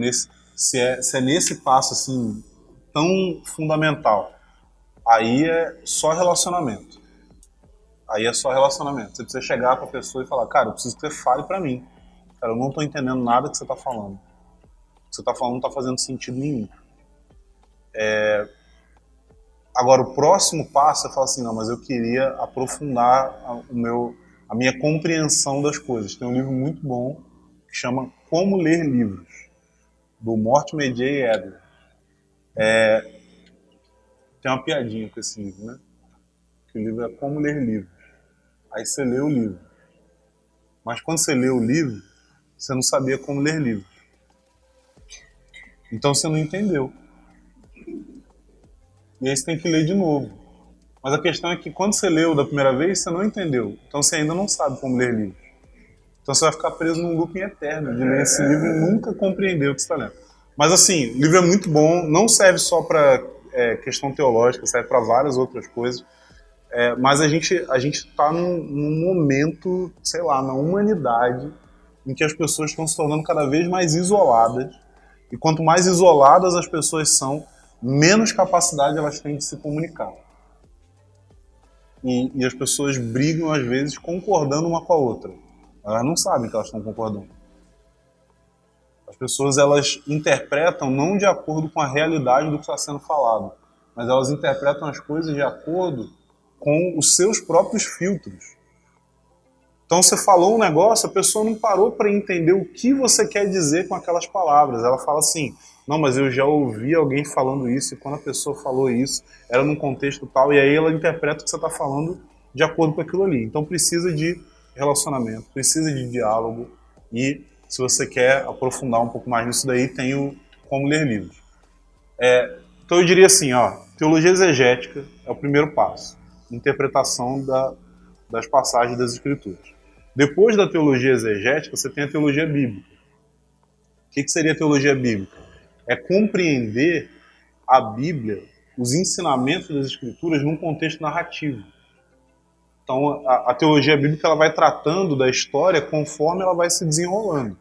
Se é nesse passo assim, tão fundamental, aí é só relacionamento. Você precisa chegar para a pessoa e falar, cara, eu preciso que você fale para mim. Cara, eu não estou entendendo nada que você está falando. O que você está falando não está fazendo sentido nenhum. Agora, o próximo passo é falar assim, não, mas eu queria aprofundar a minha compreensão das coisas. Tem um livro muito bom que chama Como Ler Livros, do Mortimer J. Adler. Tem uma piadinha com esse livro, né? Que o livro é Como Ler Livros. Aí você lê o livro. Mas quando você lê o livro, você não sabia como ler livros. Então você não entendeu. E aí você tem que ler de novo. Mas a questão é que quando você leu da primeira vez, você não entendeu. Então você ainda não sabe como ler livros. Então você vai ficar preso num looping eterno de ler esse livro e nunca compreender o que você está lendo. Mas assim, o livro é muito bom, não serve só para questão teológica, serve para várias outras coisas. Mas a gente está num momento, sei lá, na humanidade, em que as pessoas estão se tornando cada vez mais isoladas. E quanto mais isoladas as pessoas são, menos capacidade elas têm de se comunicar. E as pessoas brigam, às vezes, concordando uma com a outra. Elas não sabem que elas estão concordando. As pessoas, elas interpretam não de acordo com a realidade do que está sendo falado, mas elas interpretam as coisas de acordo com os seus próprios filtros. Então você falou um negócio, a pessoa não parou para entender o que você quer dizer com aquelas palavras. Ela fala assim, não, mas eu já ouvi alguém falando isso, e quando a pessoa falou isso, era num contexto tal, e aí ela interpreta o que você está falando de acordo com aquilo ali. Então precisa de relacionamento, precisa de diálogo, e se você quer aprofundar um pouco mais nisso daí, tem o Como Ler Livros. Então eu diria assim, teologia exegética é o primeiro passo. Interpretação das passagens das Escrituras. Depois da teologia exegética, você tem a teologia bíblica. O que seria a teologia bíblica? É compreender a Bíblia, os ensinamentos das Escrituras, num contexto narrativo. Então, a teologia bíblica ela vai tratando da história conforme ela vai se desenrolando.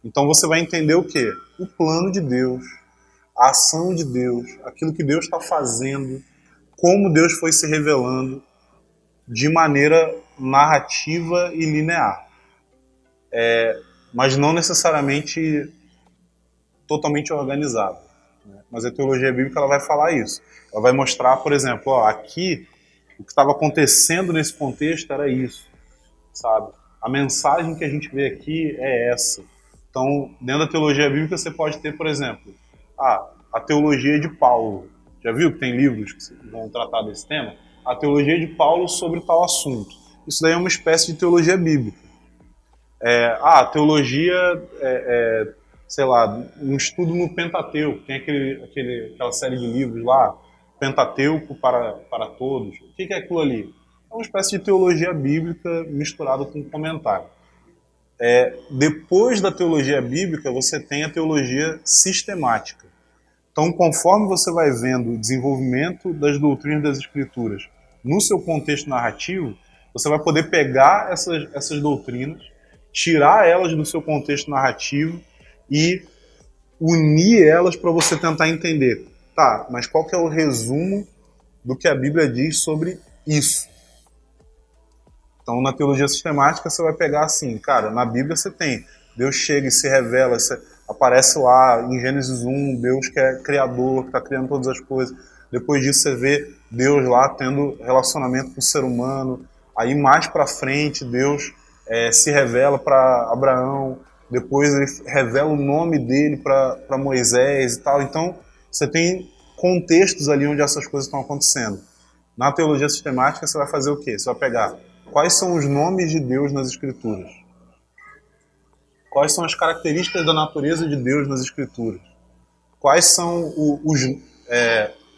Então, você vai entender o quê? O plano de Deus, a ação de Deus, aquilo que Deus está fazendo, como Deus foi se revelando de maneira narrativa e linear. Mas não necessariamente totalmente organizada. Né? Mas a teologia bíblica ela vai falar isso. Ela vai mostrar, por exemplo, aqui o que estava acontecendo nesse contexto era isso, sabe? A mensagem que a gente vê aqui é essa. Então, dentro da teologia bíblica você pode ter, por exemplo, a teologia de Paulo. Já viu que tem livros que vão tratar desse tema? A teologia de Paulo sobre tal assunto. Isso daí é uma espécie de teologia bíblica. A teologia, sei lá, um estudo no Pentateuco. Tem aquela série de livros lá, Pentateuco para todos. O que é aquilo ali? É uma espécie de teologia bíblica misturada com comentário. Depois da teologia bíblica, você tem a teologia sistemática. Então, conforme você vai vendo o desenvolvimento das doutrinas das Escrituras no seu contexto narrativo, você vai poder pegar essas doutrinas, tirar elas do seu contexto narrativo e unir elas para você tentar entender. Tá, mas qual que é o resumo do que a Bíblia diz sobre isso? Então, na teologia sistemática, você vai pegar assim, cara, na Bíblia você tem, Deus chega e se revela, aparece lá em Gênesis 1, Deus que é criador, que está criando todas as coisas. Depois disso você vê Deus lá tendo relacionamento com o ser humano. Aí mais para frente Deus se revela para Abraão. Depois ele revela o nome dele para Moisés e tal. Então você tem contextos ali onde essas coisas estão acontecendo. Na teologia sistemática você vai fazer o quê? Você vai pegar quais são os nomes de Deus nas Escrituras. Quais são as características da natureza de Deus nas Escrituras? Quais são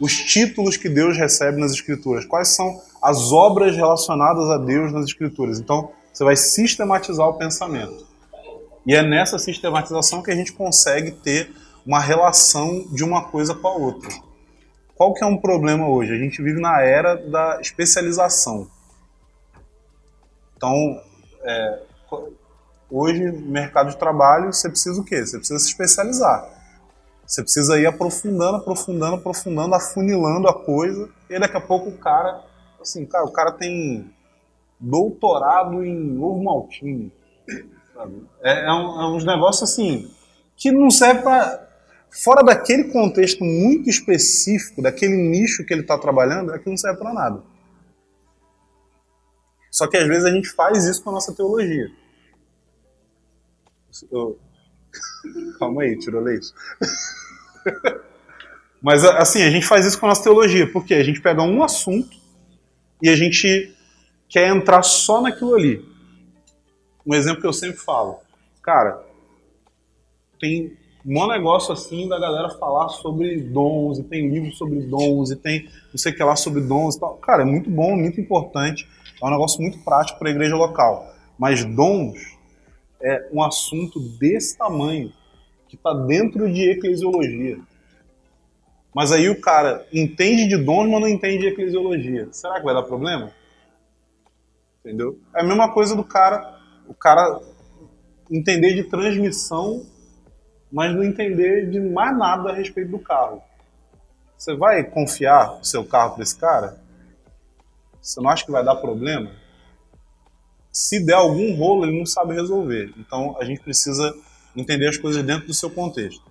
os títulos que Deus recebe nas Escrituras? Quais são as obras relacionadas a Deus nas Escrituras? Então, você vai sistematizar o pensamento. E é nessa sistematização que a gente consegue ter uma relação de uma coisa com a outra. Qual que é um problema hoje? A gente vive na era da especialização. Então, hoje, no mercado de trabalho, você precisa o quê? Você precisa se especializar. Você precisa ir aprofundando, afunilando a coisa, e daqui a pouco o cara tem doutorado em ovo maltine. Sabe? É uns negócios assim, que não serve fora daquele contexto muito específico, daquele nicho que ele está trabalhando, aquilo não serve para nada. Só que às vezes a gente faz isso com a nossa teologia. Calma aí, tirou leite. Mas assim, a gente faz isso com a nossa teologia, porque a gente pega um assunto e a gente quer entrar só naquilo ali. Um exemplo que eu sempre falo. Cara, tem um negócio assim da galera falar sobre dons, e tem livros sobre dons, e tem não sei o que lá sobre dons e tal. Cara, é muito bom, muito importante. É um negócio muito prático para a igreja local. Mas dons é um assunto desse tamanho, que está dentro de eclesiologia. Mas aí o cara entende de dons, mas não entende de eclesiologia. Será que vai dar problema? Entendeu? É a mesma coisa do cara, o cara entender de transmissão, mas não entender de mais nada a respeito do carro. Você vai confiar o seu carro para esse cara? Você não acha que vai dar problema? Se der algum rolo, ele não sabe resolver. Então a gente precisa entender as coisas dentro do seu contexto.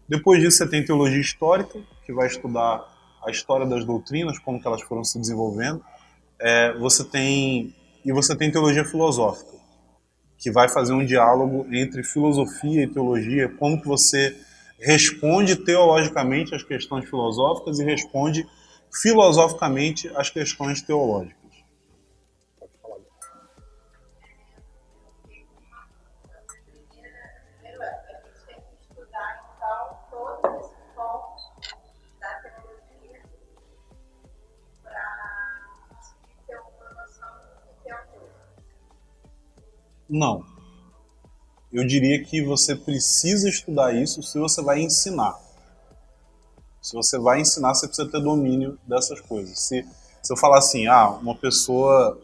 Depois disso você tem teologia histórica, que vai estudar a história das doutrinas, como que elas foram se desenvolvendo. Você tem teologia filosófica, que vai fazer um diálogo entre filosofia e teologia, como que você responde teologicamente às questões filosóficas e responde filosoficamente às questões teológicas. Pode falar. Primeiro, a gente tem que estudar, então, todos esses pontos da teologia para conseguir ter uma noção do que é o texto. Não. Eu diria que você precisa estudar isso se você vai ensinar. Se você vai ensinar, você precisa ter domínio dessas coisas. Se eu falar assim, uma pessoa,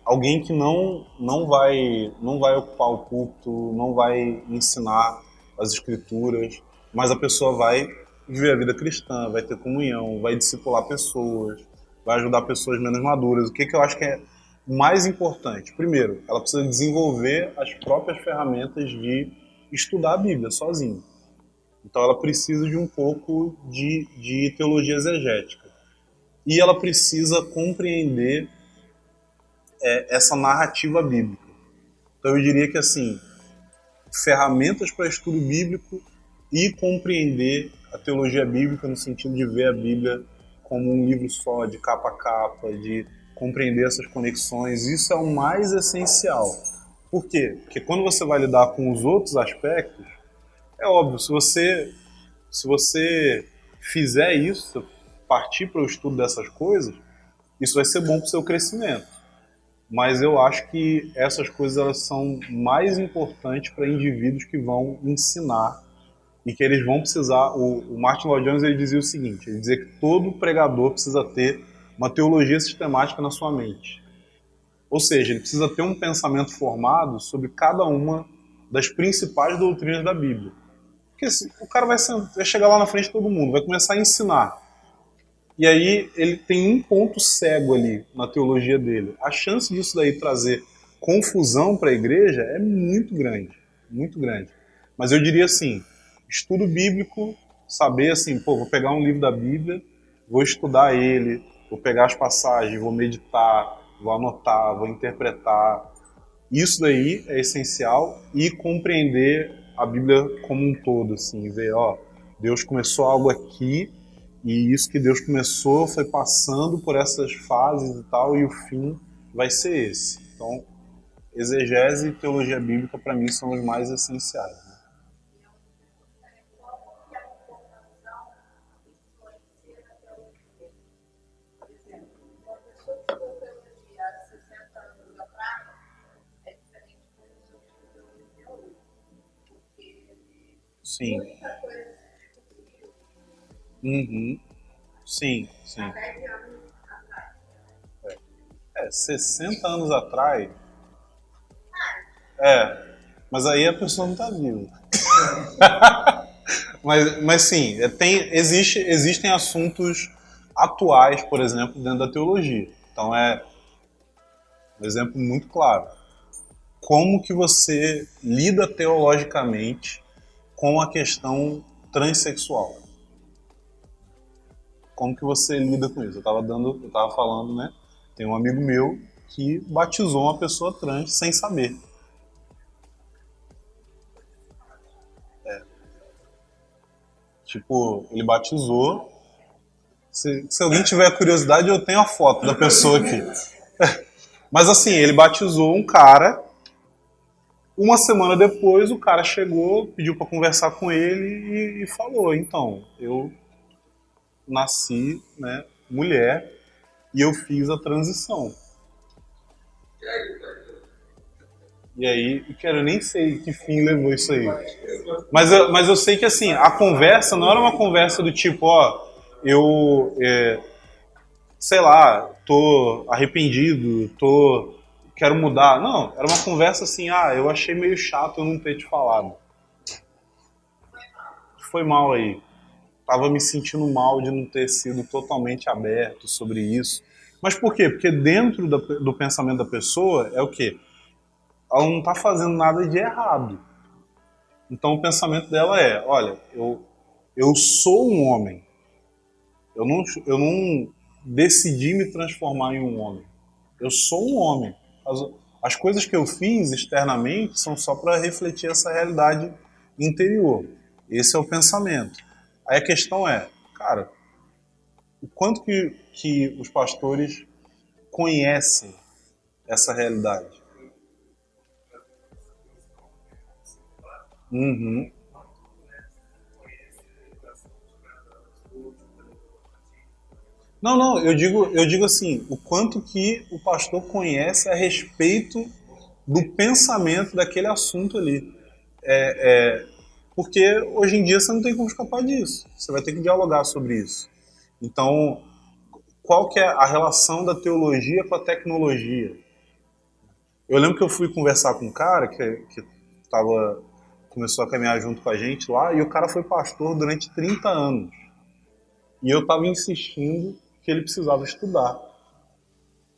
alguém que não vai ocupar o púlpito, não vai ensinar as escrituras, mas a pessoa vai viver a vida cristã, vai ter comunhão, vai discipular pessoas, vai ajudar pessoas menos maduras. O que eu acho que é mais importante? Primeiro, ela precisa desenvolver as próprias ferramentas de estudar a Bíblia sozinha. Então ela precisa de um pouco de teologia exegética. E ela precisa compreender essa narrativa bíblica. Então eu diria que assim, ferramentas para estudo bíblico e compreender a teologia bíblica no sentido de ver a Bíblia como um livro só, de capa a capa, de compreender essas conexões, isso é o mais essencial. Por quê? Porque quando você vai lidar com os outros aspectos, é óbvio, se você fizer isso, partir para o estudo dessas coisas, isso vai ser bom para o seu crescimento. Mas eu acho que essas coisas elas são mais importantes para indivíduos que vão ensinar e que eles vão precisar. O Martin Lloyd Jones ele dizia o seguinte, ele dizia que todo pregador precisa ter uma teologia sistemática na sua mente. Ou seja, ele precisa ter um pensamento formado sobre cada uma das principais doutrinas da Bíblia. Porque o cara vai chegar lá na frente de todo mundo, vai começar a ensinar. E aí ele tem um ponto cego ali na teologia dele. A chance disso daí trazer confusão para a igreja é muito grande, muito grande. Mas eu diria assim, estudo bíblico, saber assim, vou pegar um livro da Bíblia, vou estudar ele, vou pegar as passagens, vou meditar, vou anotar, vou interpretar. Isso daí é essencial e compreender a Bíblia como um todo, assim, ver, Deus começou algo aqui e isso que Deus começou foi passando por essas fases e tal e o fim vai ser esse. Então, exegese e teologia bíblica para mim são os mais essenciais. Né? Sim. Uhum. Sim, sim. 60 anos atrás. Mas aí a pessoa não está viva. mas sim, existem assuntos atuais, por exemplo, dentro da teologia. Então é um exemplo muito claro. Como que você lida teologicamente com a questão transexual. Como que você lida com isso? Eu tava falando, né? Tem um amigo meu que batizou uma pessoa trans sem saber. Tipo, ele batizou. Se alguém tiver curiosidade, eu tenho a foto da pessoa aqui. Mas assim, ele batizou um cara. Uma semana depois, o cara chegou, pediu para conversar com ele e falou: então, eu nasci, né, mulher e eu fiz a transição. E aí, eu nem sei que fim levou isso aí. Mas eu sei que assim, a conversa não era uma conversa do tipo, ó, eu, sei lá, tô arrependido, quero mudar. Não, era uma conversa assim, eu achei meio chato eu não ter te falado. Foi mal aí. Tava me sentindo mal de não ter sido totalmente aberto sobre isso. Mas por quê? Porque dentro do pensamento da pessoa é o quê? Ela não tá fazendo nada de errado. Então o pensamento dela é, olha, eu sou um homem. Eu não decidi me transformar em um homem. Eu sou um homem. As coisas que eu fiz externamente são só para refletir essa realidade interior. Esse é o pensamento. Aí a questão é, cara, o quanto que os pastores conhecem essa realidade? Uhum. Não, eu digo assim, o quanto que o pastor conhece a respeito do pensamento daquele assunto ali. Porque hoje em dia você não tem como escapar disso. Você vai ter que dialogar sobre isso. Então, qual que é a relação da teologia com a tecnologia? Eu lembro que eu fui conversar com um cara que começou a caminhar junto com a gente lá, e o cara foi pastor durante 30 anos. E eu estava insistindo que ele precisava estudar.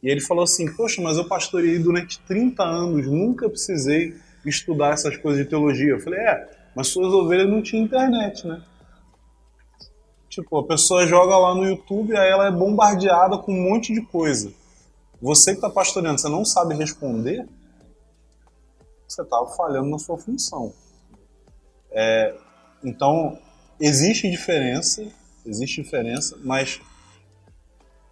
E ele falou assim, poxa, mas eu pastoreei durante 30 anos, nunca precisei estudar essas coisas de teologia. Eu falei, mas suas ovelhas não tinham internet, né? Tipo, a pessoa joga lá no YouTube, aí ela é bombardeada com um monte de coisa. Você que está pastoreando, você não sabe responder, você está falhando na sua função. Então, existe diferença, mas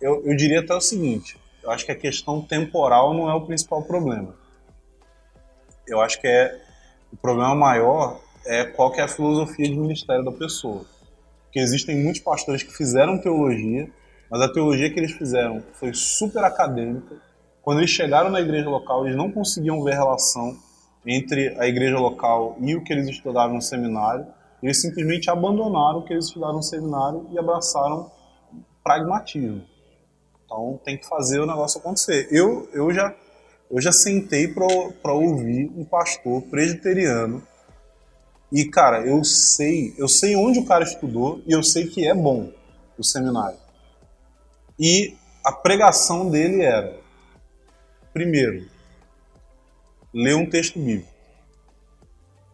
eu diria até o seguinte, eu acho que a questão temporal não é o principal problema. Eu acho que o problema maior é qual que é a filosofia de ministério da pessoa. Porque existem muitos pastores que fizeram teologia, mas a teologia que eles fizeram foi super acadêmica. Quando eles chegaram na igreja local, eles não conseguiam ver relação entre a igreja local e o que eles estudaram no seminário. Eles simplesmente abandonaram o que eles estudaram no seminário e abraçaram pragmatismo. Então tem que fazer o negócio acontecer. Eu já sentei para ouvir um pastor presbiteriano e, cara, eu sei onde o cara estudou e eu sei que é bom o seminário. E a pregação dele era, primeiro, ler um texto bíblico.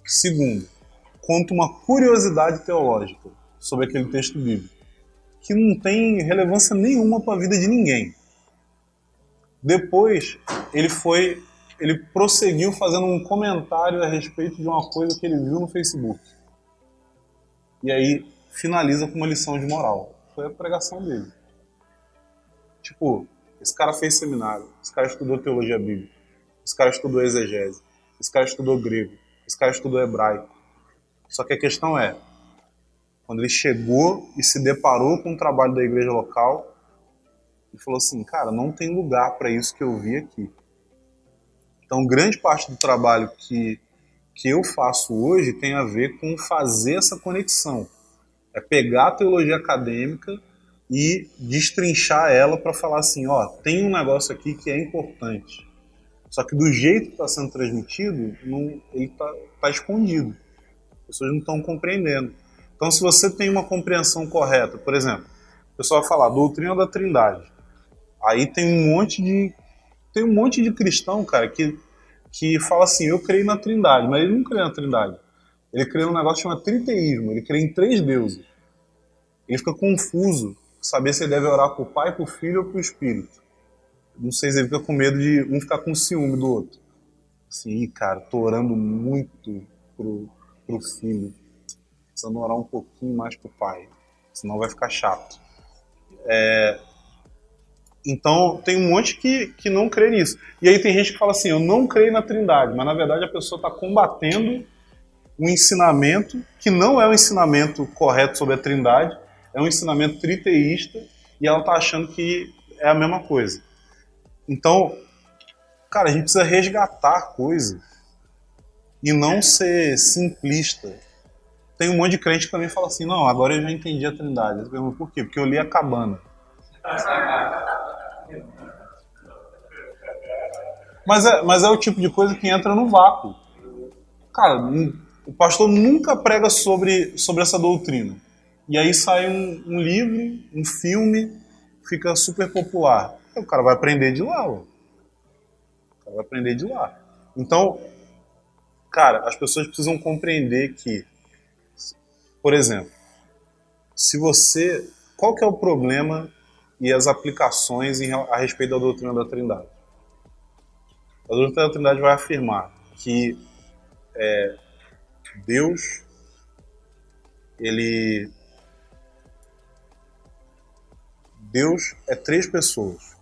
Segundo, conta uma curiosidade teológica sobre aquele texto bíblico, que não tem relevância nenhuma para a vida de ninguém. Depois, ele prosseguiu fazendo um comentário a respeito de uma coisa que ele viu no Facebook. E aí, finaliza com uma lição de moral. Foi a pregação dele. Tipo, esse cara fez seminário, esse cara estudou teologia bíblica, esse cara estudou exegese, esse cara estudou grego, esse cara estudou hebraico. Só que a questão é, quando ele chegou e se deparou com o trabalho da igreja local, ele falou assim, cara, não tem lugar para isso que eu vi aqui. Então, grande parte do trabalho que eu faço hoje tem a ver com fazer essa conexão. É pegar a teologia acadêmica e destrinchar ela para falar assim, tem um negócio aqui que é importante. Só que do jeito que está sendo transmitido, ele está escondido. As pessoas não estão compreendendo. Então, se você tem uma compreensão correta, por exemplo, o pessoal vai falar doutrina da Trindade. Aí tem um monte de cristão, cara, que fala assim, eu creio na Trindade, mas ele não crê na Trindade. Ele crê num negócio chamado triteísmo, ele crê em 3 deuses. Ele fica confuso saber se ele deve orar pro Pai, pro Filho ou pro Espírito. Não sei se ele fica com medo de um ficar com ciúme do outro. Assim, cara, tô orando muito pro Filho. Precisando orar um pouquinho mais pro Pai, senão vai ficar chato. Então, tem um monte que não crê nisso. E aí tem gente que fala assim, eu não creio na Trindade, mas na verdade a pessoa está combatendo um ensinamento que não é o ensinamento correto sobre a Trindade, é um ensinamento triteísta e ela está achando que é a mesma coisa. Então, cara, a gente precisa resgatar coisas e não ser simplista. Tem um monte de crente que também fala assim, não, agora eu já entendi a Trindade. Eu pergunto, por quê? Porque eu li a Cabana. Mas é o tipo de coisa que entra no vácuo. Cara, o pastor nunca prega sobre essa doutrina. E aí sai um livro, um filme, fica super popular. O cara vai aprender de lá. O cara vai aprender de lá. Então, cara, as pessoas precisam compreender que, por exemplo, qual que é o problema e as aplicações a respeito da doutrina da Trindade? A doutrina da Trindade vai afirmar que Deus, Deus é 3 pessoas.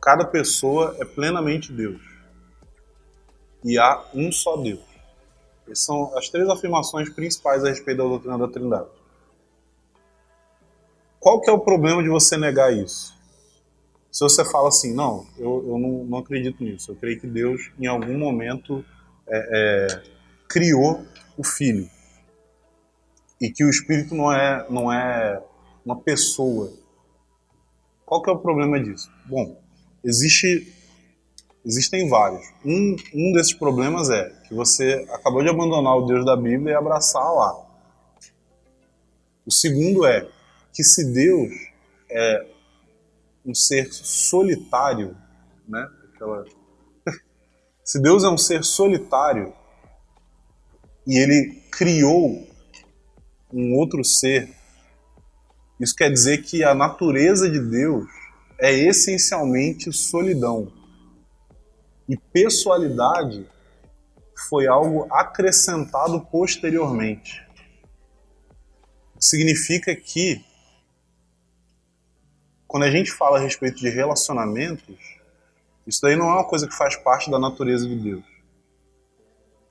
Cada pessoa é plenamente Deus. E há um só Deus. Essas são as 3 afirmações principais a respeito da doutrina da Trindade. Qual que é o problema de você negar isso? Se você fala assim, não, eu não acredito nisso. Eu creio que Deus, em algum momento, criou o Filho. E que o Espírito não é uma pessoa. Qual que é o problema disso? Bom, existem vários. Um desses problemas é que você acabou de abandonar o Deus da Bíblia e abraçar Allah. O segundo é que se Deus é um ser solitário, né? Se Deus é um ser solitário e ele criou um outro ser, isso quer dizer que a natureza de Deus é essencialmente solidão. E pessoalidade foi algo acrescentado posteriormente. Significa que, quando a gente fala a respeito de relacionamentos, isso daí não é uma coisa que faz parte da natureza de Deus.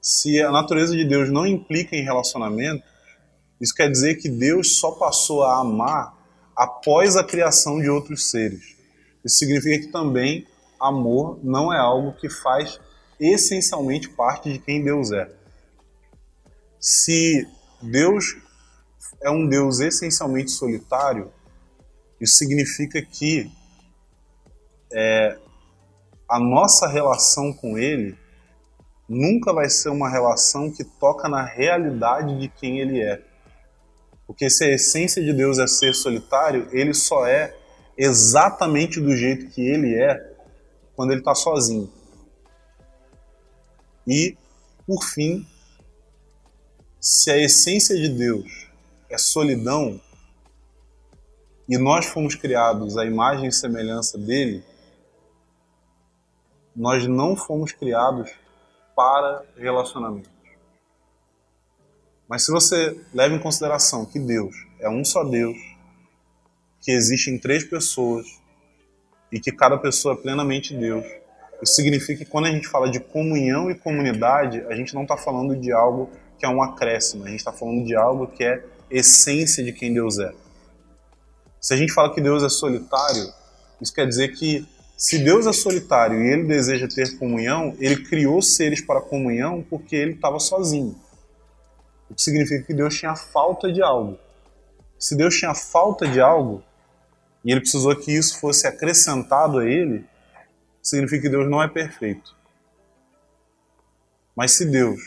Se a natureza de Deus não implica em relacionamento, isso quer dizer que Deus só passou a amar após a criação de outros seres. Isso significa que também amor não é algo que faz essencialmente parte de quem Deus é. Se Deus é um Deus essencialmente solitário, isso significa que a nossa relação com Ele nunca vai ser uma relação que toca na realidade de quem Ele é. Porque se a essência de Deus é ser solitário, Ele só é exatamente do jeito que Ele é quando Ele está sozinho. E, por fim, se a essência de Deus é solidão e nós fomos criados à imagem e semelhança dele, nós não fomos criados para relacionamentos. Mas se você leva em consideração que Deus é um só Deus, que existe em 3 pessoas e que cada pessoa é plenamente Deus, isso significa que quando a gente fala de comunhão e comunidade, a gente não está falando de algo que é um acréscimo, a gente está falando de algo que é essência de quem Deus é. Se a gente fala que Deus é solitário, isso quer dizer que se Deus é solitário e Ele deseja ter comunhão, Ele criou seres para comunhão porque Ele estava sozinho. O que significa que Deus tinha falta de algo. Se Deus tinha falta de algo, e Ele precisou que isso fosse acrescentado a Ele, significa que Deus não é perfeito. Mas se Deus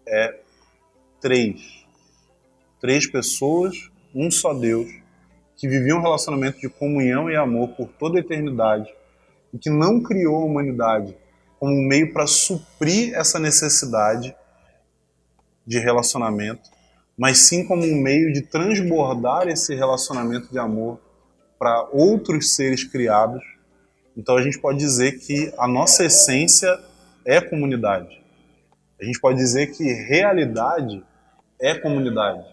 é 3 pessoas, um só Deus, que viviam um relacionamento de comunhão e amor por toda a eternidade, e que não criou a humanidade como um meio para suprir essa necessidade, de relacionamento, mas sim como um meio de transbordar esse relacionamento de amor para outros seres criados. Então a gente pode dizer que a nossa essência é comunidade. A gente pode dizer que realidade é comunidade.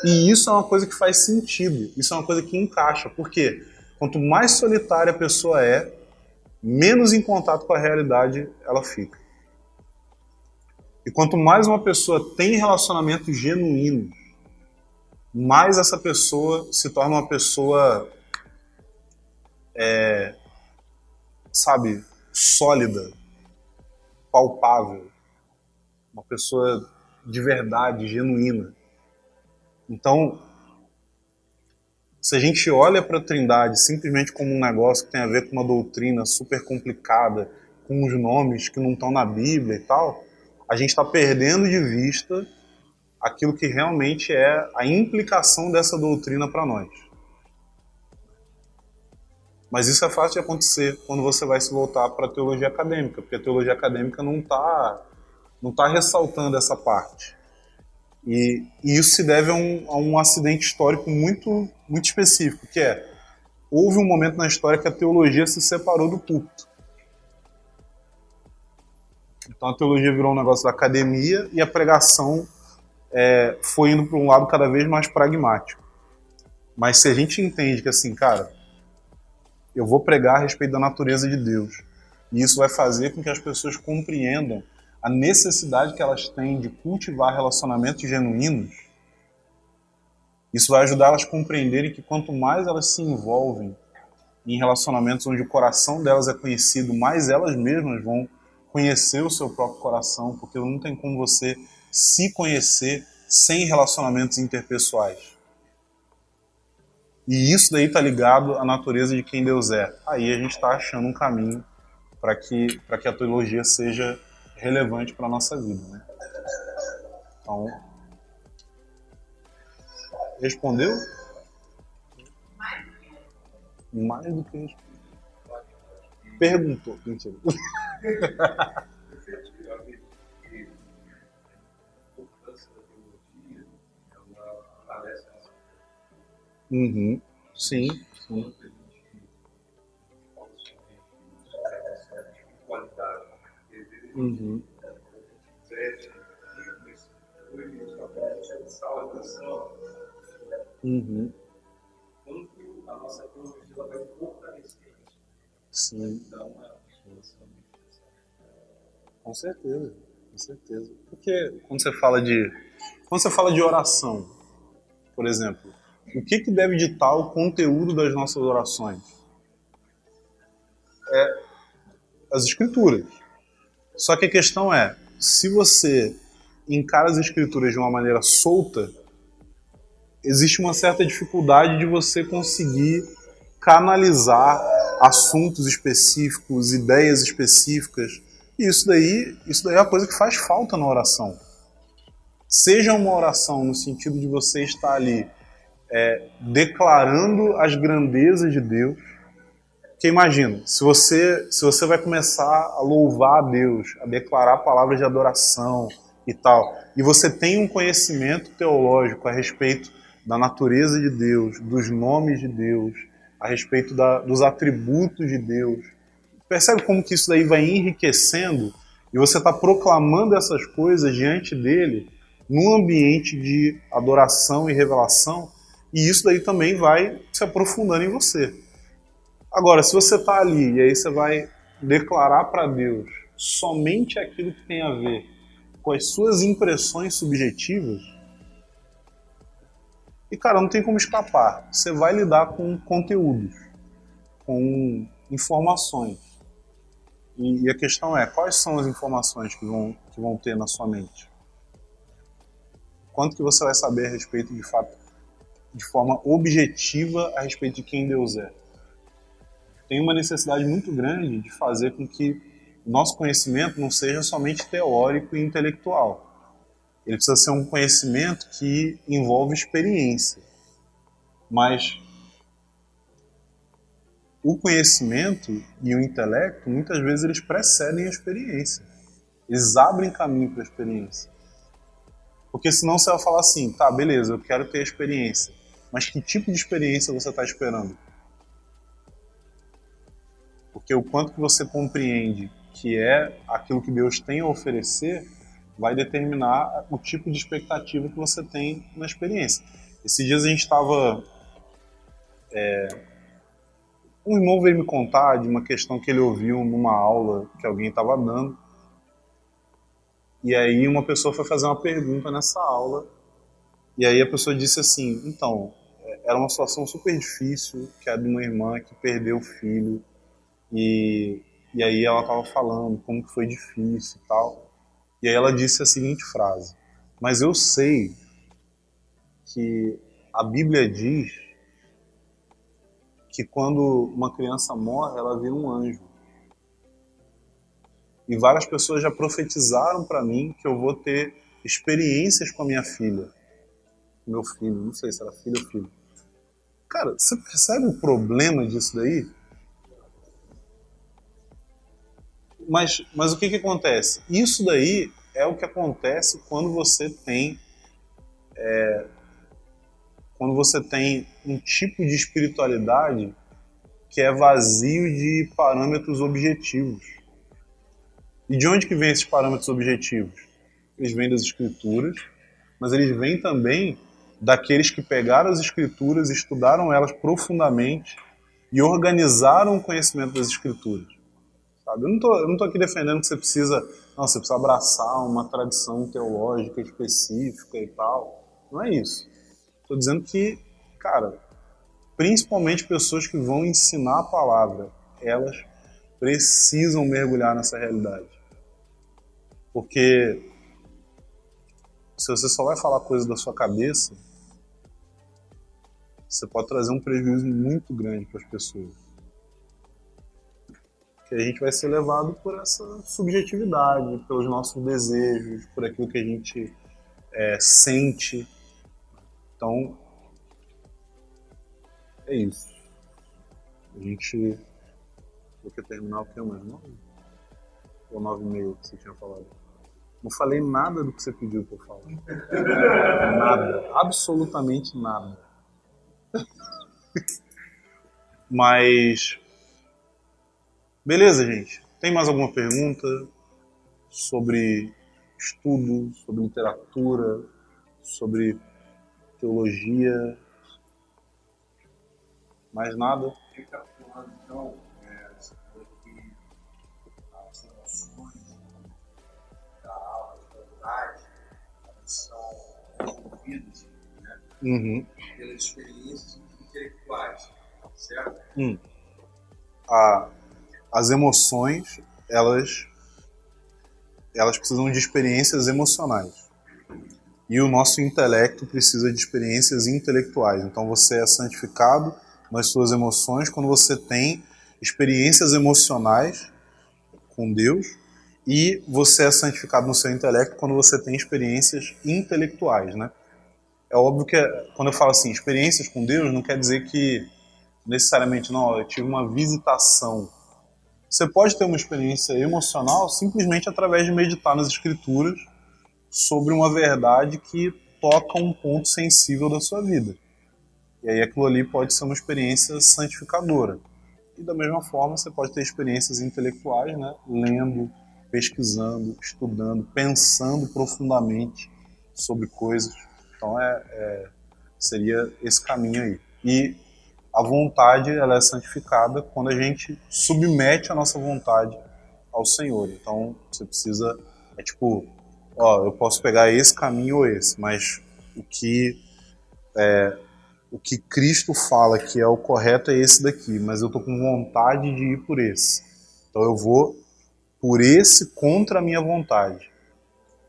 E isso é uma coisa que faz sentido, isso é uma coisa que encaixa. Por quê? Quanto mais solitária a pessoa é, menos em contato com a realidade ela fica. E quanto mais uma pessoa tem relacionamentos genuínos, mais essa pessoa se torna uma pessoa, sabe, sólida, palpável, uma pessoa de verdade, genuína. Então, se a gente olha para a Trindade simplesmente como um negócio que tem a ver com uma doutrina super complicada, com uns nomes que não estão na Bíblia e tal, a gente está perdendo de vista aquilo que realmente é a implicação dessa doutrina para nós. Mas isso é fácil de acontecer quando você vai se voltar para a teologia acadêmica, porque a teologia acadêmica não tá ressaltando essa parte. E isso se deve a um acidente histórico muito, muito específico, que é, houve um momento na história que a teologia se separou do culto. Então a teologia virou um negócio da academia e a pregação foi indo para um lado cada vez mais pragmático. Mas se a gente entende que assim, cara, eu vou pregar a respeito da natureza de Deus, e isso vai fazer com que as pessoas compreendam a necessidade que elas têm de cultivar relacionamentos genuínos, isso vai ajudar elas a compreenderem que quanto mais elas se envolvem em relacionamentos onde o coração delas é conhecido, mais elas mesmas vão conhecer o seu próprio coração, porque não tem como você se conhecer sem relacionamentos interpessoais. E isso daí está ligado à natureza de quem Deus é. Aí a gente está achando um caminho para que a teologia seja relevante para a nossa vida, né? Então, respondeu? Mais do que respondeu. Perguntou. Mentira. Uhum. Sim, sim. Uhum. Uhum. A nossa teologia vai fortalecer isso. Sim. Então, Com certeza, com certeza. Porque quando você fala de oração, por exemplo, o que deve ditar o conteúdo das nossas orações? As escrituras. Só que a questão é, se você encara as escrituras de uma maneira solta, existe uma certa dificuldade de você conseguir canalizar assuntos específicos, ideias específicas. E isso daí é uma coisa que faz falta na oração. Seja uma oração no sentido de você estar ali declarando as grandezas de Deus. Porque imagina, se você vai começar a louvar a Deus, a declarar palavras de adoração e tal, e você tem um conhecimento teológico a respeito da natureza de Deus, dos nomes de Deus, a respeito dos atributos de Deus, percebe como que isso daí vai enriquecendo e você está proclamando essas coisas diante dele num ambiente de adoração e revelação, e isso daí também vai se aprofundando em você. Agora, se você está ali e aí você vai declarar para Deus somente aquilo que tem a ver com as suas impressões subjetivas, e cara, não tem como escapar. Você vai lidar com conteúdos, com informações. E a questão é, quais são as informações que vão ter na sua mente? Quanto que você vai saber a respeito, de fato, de forma objetiva, a respeito de quem Deus é? Tem uma necessidade muito grande de fazer com que o nosso conhecimento não seja somente teórico e intelectual. Ele precisa ser um conhecimento que envolve experiência. Mas o conhecimento e o intelecto, muitas vezes, eles precedem a experiência. Eles abrem caminho para a experiência. Porque senão você vai falar assim, tá, beleza, eu quero ter a experiência. Mas que tipo de experiência você está esperando? Porque o quanto que você compreende que é aquilo que Deus tem a oferecer vai determinar o tipo de expectativa que você tem na experiência. Esses dias a gente estava... Um irmão veio me contar de uma questão que ele ouviu numa aula que alguém estava dando. E aí uma pessoa foi fazer uma pergunta nessa aula. E aí a pessoa disse assim, então, era uma situação super difícil, que era de uma irmã que perdeu o filho. E aí ela estava falando como que foi difícil e tal. E aí ela disse a seguinte frase: mas eu sei que a Bíblia diz que quando uma criança morre, ela vira um anjo. E várias pessoas já profetizaram para mim que eu vou ter experiências com a minha filha. Meu filho, não sei se era filho ou filho. Cara, você percebe o problema disso daí? Mas o que acontece? Isso daí é o que acontece quando você tem um tipo de espiritualidade que é vazio de parâmetros objetivos. E de onde que vem esses parâmetros objetivos? Eles vêm das escrituras, mas eles vêm também daqueles que pegaram as escrituras, estudaram elas profundamente e organizaram o conhecimento das escrituras. Sabe? Eu não tô aqui defendendo que você precisa abraçar uma tradição teológica específica e tal. Não é isso. Estou dizendo que, cara, principalmente pessoas que vão ensinar a palavra, elas precisam mergulhar nessa realidade. Porque se você só vai falar coisas da sua cabeça, você pode trazer um prejuízo muito grande para as pessoas. Que a gente vai ser levado por essa subjetividade, pelos nossos desejos, por aquilo que a gente sente. Então, é isso. A gente... Vou querer terminar o que mais? 9? Ou 9:30 que você tinha falado? Não falei nada do que você pediu para eu falar. Nada. Absolutamente nada. Mas... Beleza, gente. Tem mais alguma pergunta sobre estudo, sobre literatura, sobre teologia? Mais nada? Recapitulando, então, você falou que as emoções da alma, da vontade, elas são desenvolvidas, né, pelas experiências intelectuais, certo? As emoções, elas precisam de experiências emocionais. E o nosso intelecto precisa de experiências intelectuais. Então você é santificado nas suas emoções quando você tem experiências emocionais com Deus, e você é santificado no seu intelecto quando você tem experiências intelectuais, né? É óbvio que quando eu falo assim, experiências com Deus, não quer dizer que necessariamente, não, eu tive uma visitação. Você pode ter uma experiência emocional simplesmente através de meditar nas escrituras sobre uma verdade que toca um ponto sensível da sua vida. E aí aquilo ali pode ser uma experiência santificadora. E da mesma forma você pode ter experiências intelectuais, né? Lendo, pesquisando, estudando, pensando profundamente sobre coisas. Então seria esse caminho aí. E a vontade, ela é santificada quando a gente submete a nossa vontade ao Senhor. Então você precisa, eu posso pegar esse caminho ou esse, mas o que Cristo fala que é o correto é esse daqui, mas eu estou com vontade de ir por esse. Então eu vou por esse contra a minha vontade.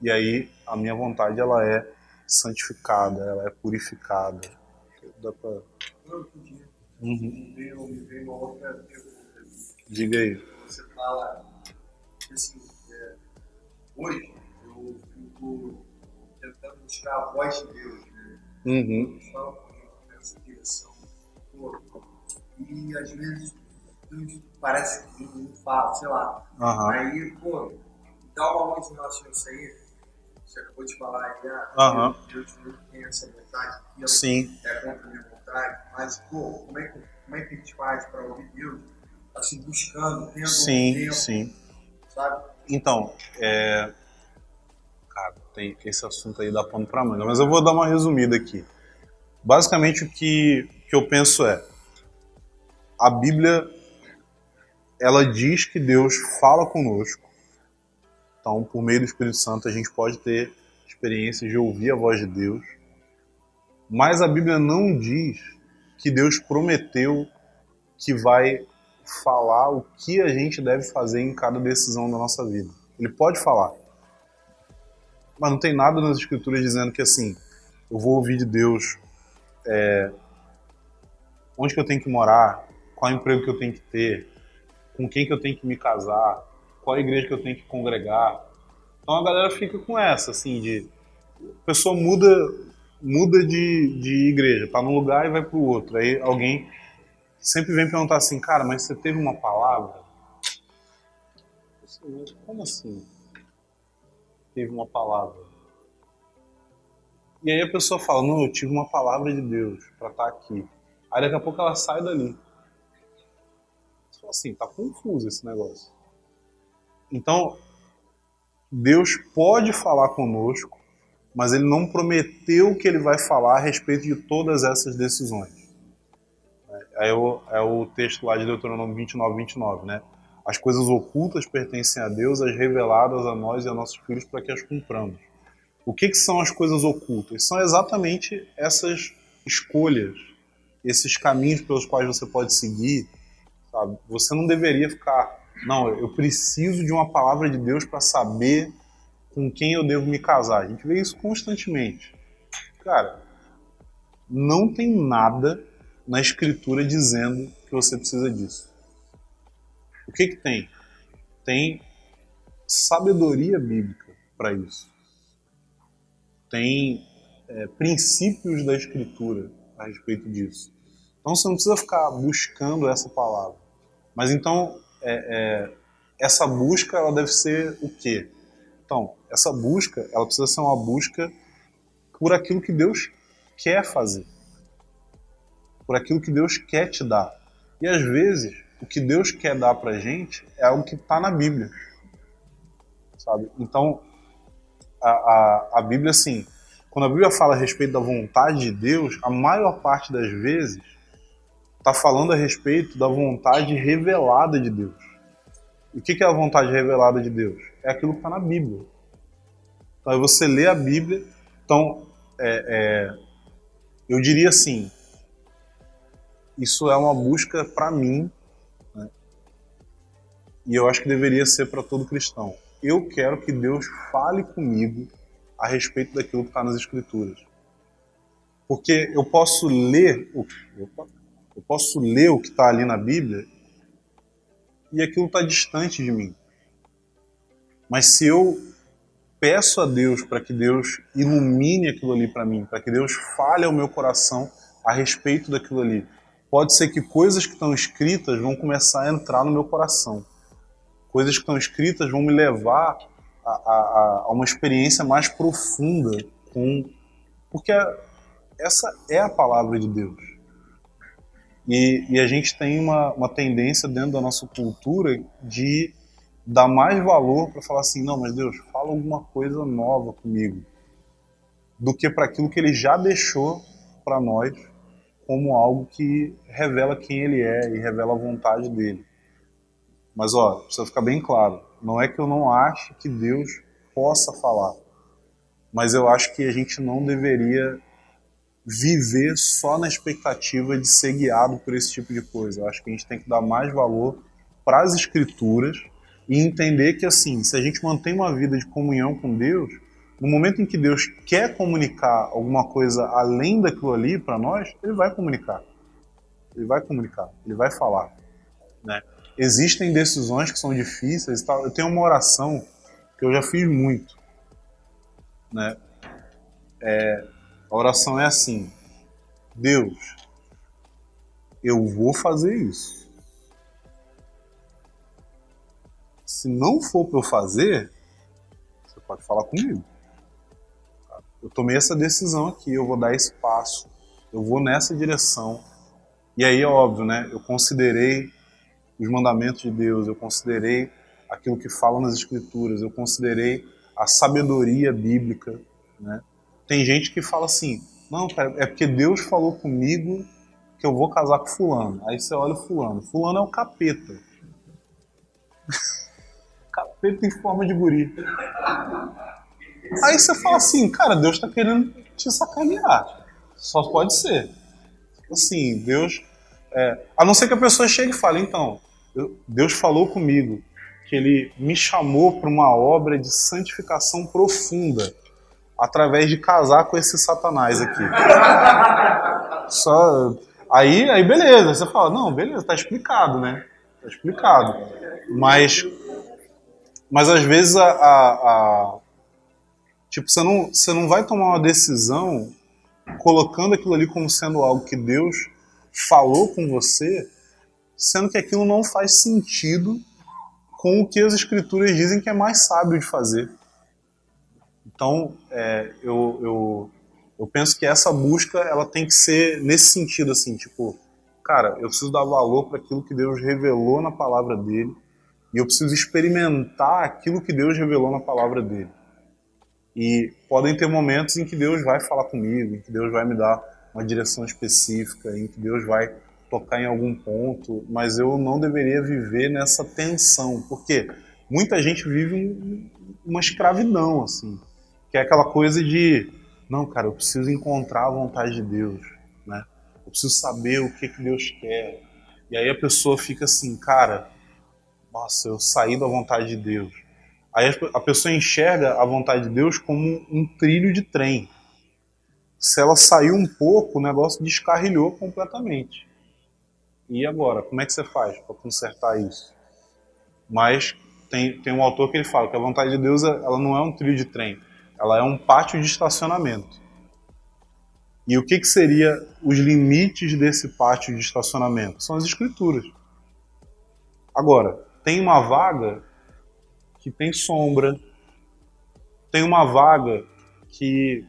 E aí a minha vontade, ela é santificada, ela é purificada. Dá pra... Me veio uma outra pergunta. Diga aí. Você fala que, assim, hoje eu fico tentando buscar a voz de Deus, né? Eu falo nessa direção, e às vezes tudo parece que não fala, sei lá. Aí, dá uma luz em relação a isso aí. você acabou de falar aí, Aham. Deus não tem essa vontade, aquilo Sim. é contra a minha vontade, mas, pô, como é que a gente faz para ouvir Deus? Assim, buscando, tendo Sim, tempo, sim. sabe? Então, cara, tem esse assunto aí dá pano pra manga, mas eu vou dar uma resumida aqui. Basicamente o que eu penso é, a Bíblia, ela diz que Deus fala conosco, então por meio do Espírito Santo a gente pode ter experiências de ouvir a voz de Deus, mas a Bíblia não diz que Deus prometeu que vai falar o que a gente deve fazer em cada decisão da nossa vida. Ele pode falar, mas não tem nada nas Escrituras dizendo que assim, eu vou ouvir de Deus onde que eu tenho que morar, qual emprego que eu tenho que ter, com quem que eu tenho que me casar, qual igreja que eu tenho que congregar. Então a galera fica com essa, assim, de... A pessoa muda de igreja, tá num lugar e vai pro outro. Aí alguém sempre vem perguntar assim, cara, mas você teve uma palavra? Como assim? Teve uma palavra? E aí a pessoa fala, não, eu tive uma palavra de Deus pra estar aqui. Aí daqui a pouco ela sai dali. Você fala assim, tá confuso esse negócio. Então, Deus pode falar conosco, mas ele não prometeu que ele vai falar a respeito de todas essas decisões. É o texto lá de Deuteronômio 29, né? As coisas ocultas pertencem a Deus, as reveladas a nós e a nossos filhos para que as cumpramos. O que são as coisas ocultas? São exatamente essas escolhas, esses caminhos pelos quais você pode seguir, sabe? Você não deveria ficar, não, eu preciso de uma palavra de Deus para saber com quem eu devo me casar. A gente vê isso constantemente. Cara, não tem nada na Escritura dizendo que você precisa disso. O que tem? Tem sabedoria bíblica para isso. Tem princípios da Escritura a respeito disso. Então você não precisa ficar buscando essa palavra. Mas então, essa busca ela deve ser o quê? Então, essa busca ela precisa ser uma busca por aquilo que Deus quer fazer. Por aquilo que Deus quer te dar. E às vezes, o que Deus quer dar pra gente é algo que está na Bíblia. Sabe? Então, a Bíblia, assim, quando a Bíblia fala a respeito da vontade de Deus, a maior parte das vezes está falando a respeito da vontade revelada de Deus. E o que é a vontade revelada de Deus? É aquilo que está na Bíblia. Então, você lê a Bíblia. Então, eu diria assim, isso é uma busca para mim, né? E eu acho que deveria ser para todo cristão. Eu quero que Deus fale comigo a respeito daquilo que está nas Escrituras. Porque eu posso ler o que está ali na Bíblia e aquilo está distante de mim. Mas se eu peço a Deus para que Deus ilumine aquilo ali para mim, para que Deus fale ao meu coração a respeito daquilo ali, pode ser que coisas que estão escritas vão começar a entrar no meu coração. Coisas que estão escritas vão me levar a uma experiência mais profunda porque essa é a palavra de Deus. E a gente tem uma tendência dentro da nossa cultura de dar mais valor para falar assim, não, mas Deus, fala alguma coisa nova comigo, do que para aquilo que Ele já deixou para nós como algo que revela quem Ele é e revela a vontade dEle. Mas, precisa ficar bem claro, não é que eu não ache que Deus possa falar, mas eu acho que a gente não deveria viver só na expectativa de ser guiado por esse tipo de coisa. Eu acho que a gente tem que dar mais valor para as Escrituras e entender que, assim, se a gente mantém uma vida de comunhão com Deus, no momento em que Deus quer comunicar alguma coisa além daquilo ali para nós, Ele vai comunicar. Ele vai comunicar, Ele vai falar, né? Existem decisões que são difíceis e tal. Eu tenho uma oração que eu já fiz muito, né? A oração é assim: Deus, eu vou fazer isso. Se não for para eu fazer, você pode falar comigo. eu tomei essa decisão aqui, eu vou dar esse passo, eu vou nessa direção. E aí é óbvio, né? Eu considerei os mandamentos de Deus, eu considerei aquilo que fala nas Escrituras, eu considerei a sabedoria bíblica, né? Tem gente que fala assim, não, cara, é porque Deus falou comigo que eu vou casar com fulano. Aí você olha o fulano. Fulano é o capeta. Capeta em forma de guri. Aí você fala assim, cara, Deus tá querendo te sacanear. Só pode ser. Assim, Deus... a não ser que a pessoa chegue e fale, então, Deus falou comigo que Ele me chamou para uma obra de santificação profunda através de casar com esse Satanás aqui. Só... Aí beleza, você fala, não, beleza, tá explicado, né? Tá explicado. Mas às vezes tipo, você não vai tomar uma decisão colocando aquilo ali como sendo algo que Deus falou com você, sendo que aquilo não faz sentido com o que as Escrituras dizem que é mais sábio de fazer. Então, eu penso que essa busca ela tem que ser nesse sentido, assim, tipo, cara, eu preciso dar valor para aquilo que Deus revelou na palavra dele e eu preciso experimentar aquilo que Deus revelou na palavra dele. E podem ter momentos em que Deus vai falar comigo, em que Deus vai me dar uma direção específica, em que Deus vai tocar em algum ponto, mas eu não deveria viver nessa tensão, porque muita gente vive uma escravidão, assim, que é aquela coisa de, não, cara, eu preciso encontrar a vontade de Deus, né? Eu preciso saber o que Deus quer. E aí a pessoa fica assim, cara, nossa, eu saí da vontade de Deus. Aí a pessoa enxerga a vontade de Deus como um trilho de trem. Se ela saiu um pouco, o negócio descarrilhou completamente. E agora, como é que você faz para consertar isso? Mas tem um autor que ele fala que a vontade de Deus ela não é um trilho de trem, ela é um pátio de estacionamento. E o que seria os limites desse pátio de estacionamento? São as Escrituras. Agora, tem uma vaga que tem sombra, tem uma vaga que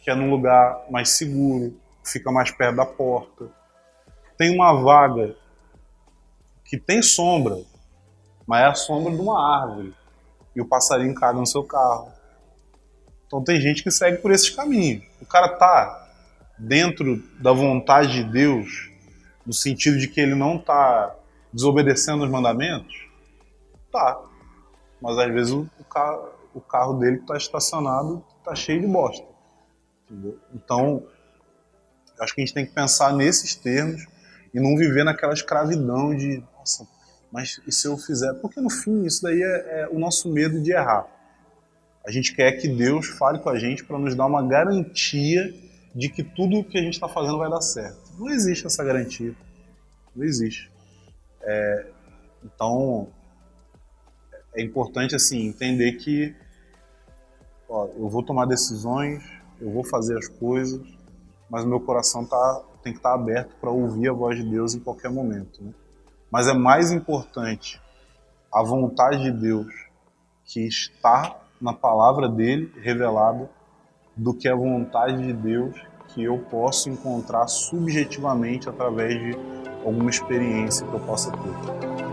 é num lugar mais seguro, fica mais perto da porta. Tem uma vaga que tem sombra, mas é a sombra de uma árvore e o passarinho caga no seu carro. Então tem gente que segue por esses caminhos. O cara tá dentro da vontade de Deus, no sentido de que ele não tá desobedecendo os mandamentos? Tá. Mas às vezes o carro dele que está estacionado está cheio de bosta. Entendeu? Então, acho que a gente tem que pensar nesses termos e não viver naquela escravidão de, nossa, mas e se eu fizer? Porque no fim isso daí é o nosso medo de errar. A gente quer que Deus fale com a gente para nos dar uma garantia de que tudo o que a gente está fazendo vai dar certo. Não existe essa garantia. Não existe. Então, é importante assim, entender que eu vou tomar decisões, eu vou fazer as coisas, mas o meu coração tem que estar aberto para ouvir a voz de Deus em qualquer momento, né? Mas é mais importante a vontade de Deus que está na palavra dele revelada do que a vontade de Deus que eu posso encontrar subjetivamente através de alguma experiência que eu possa ter.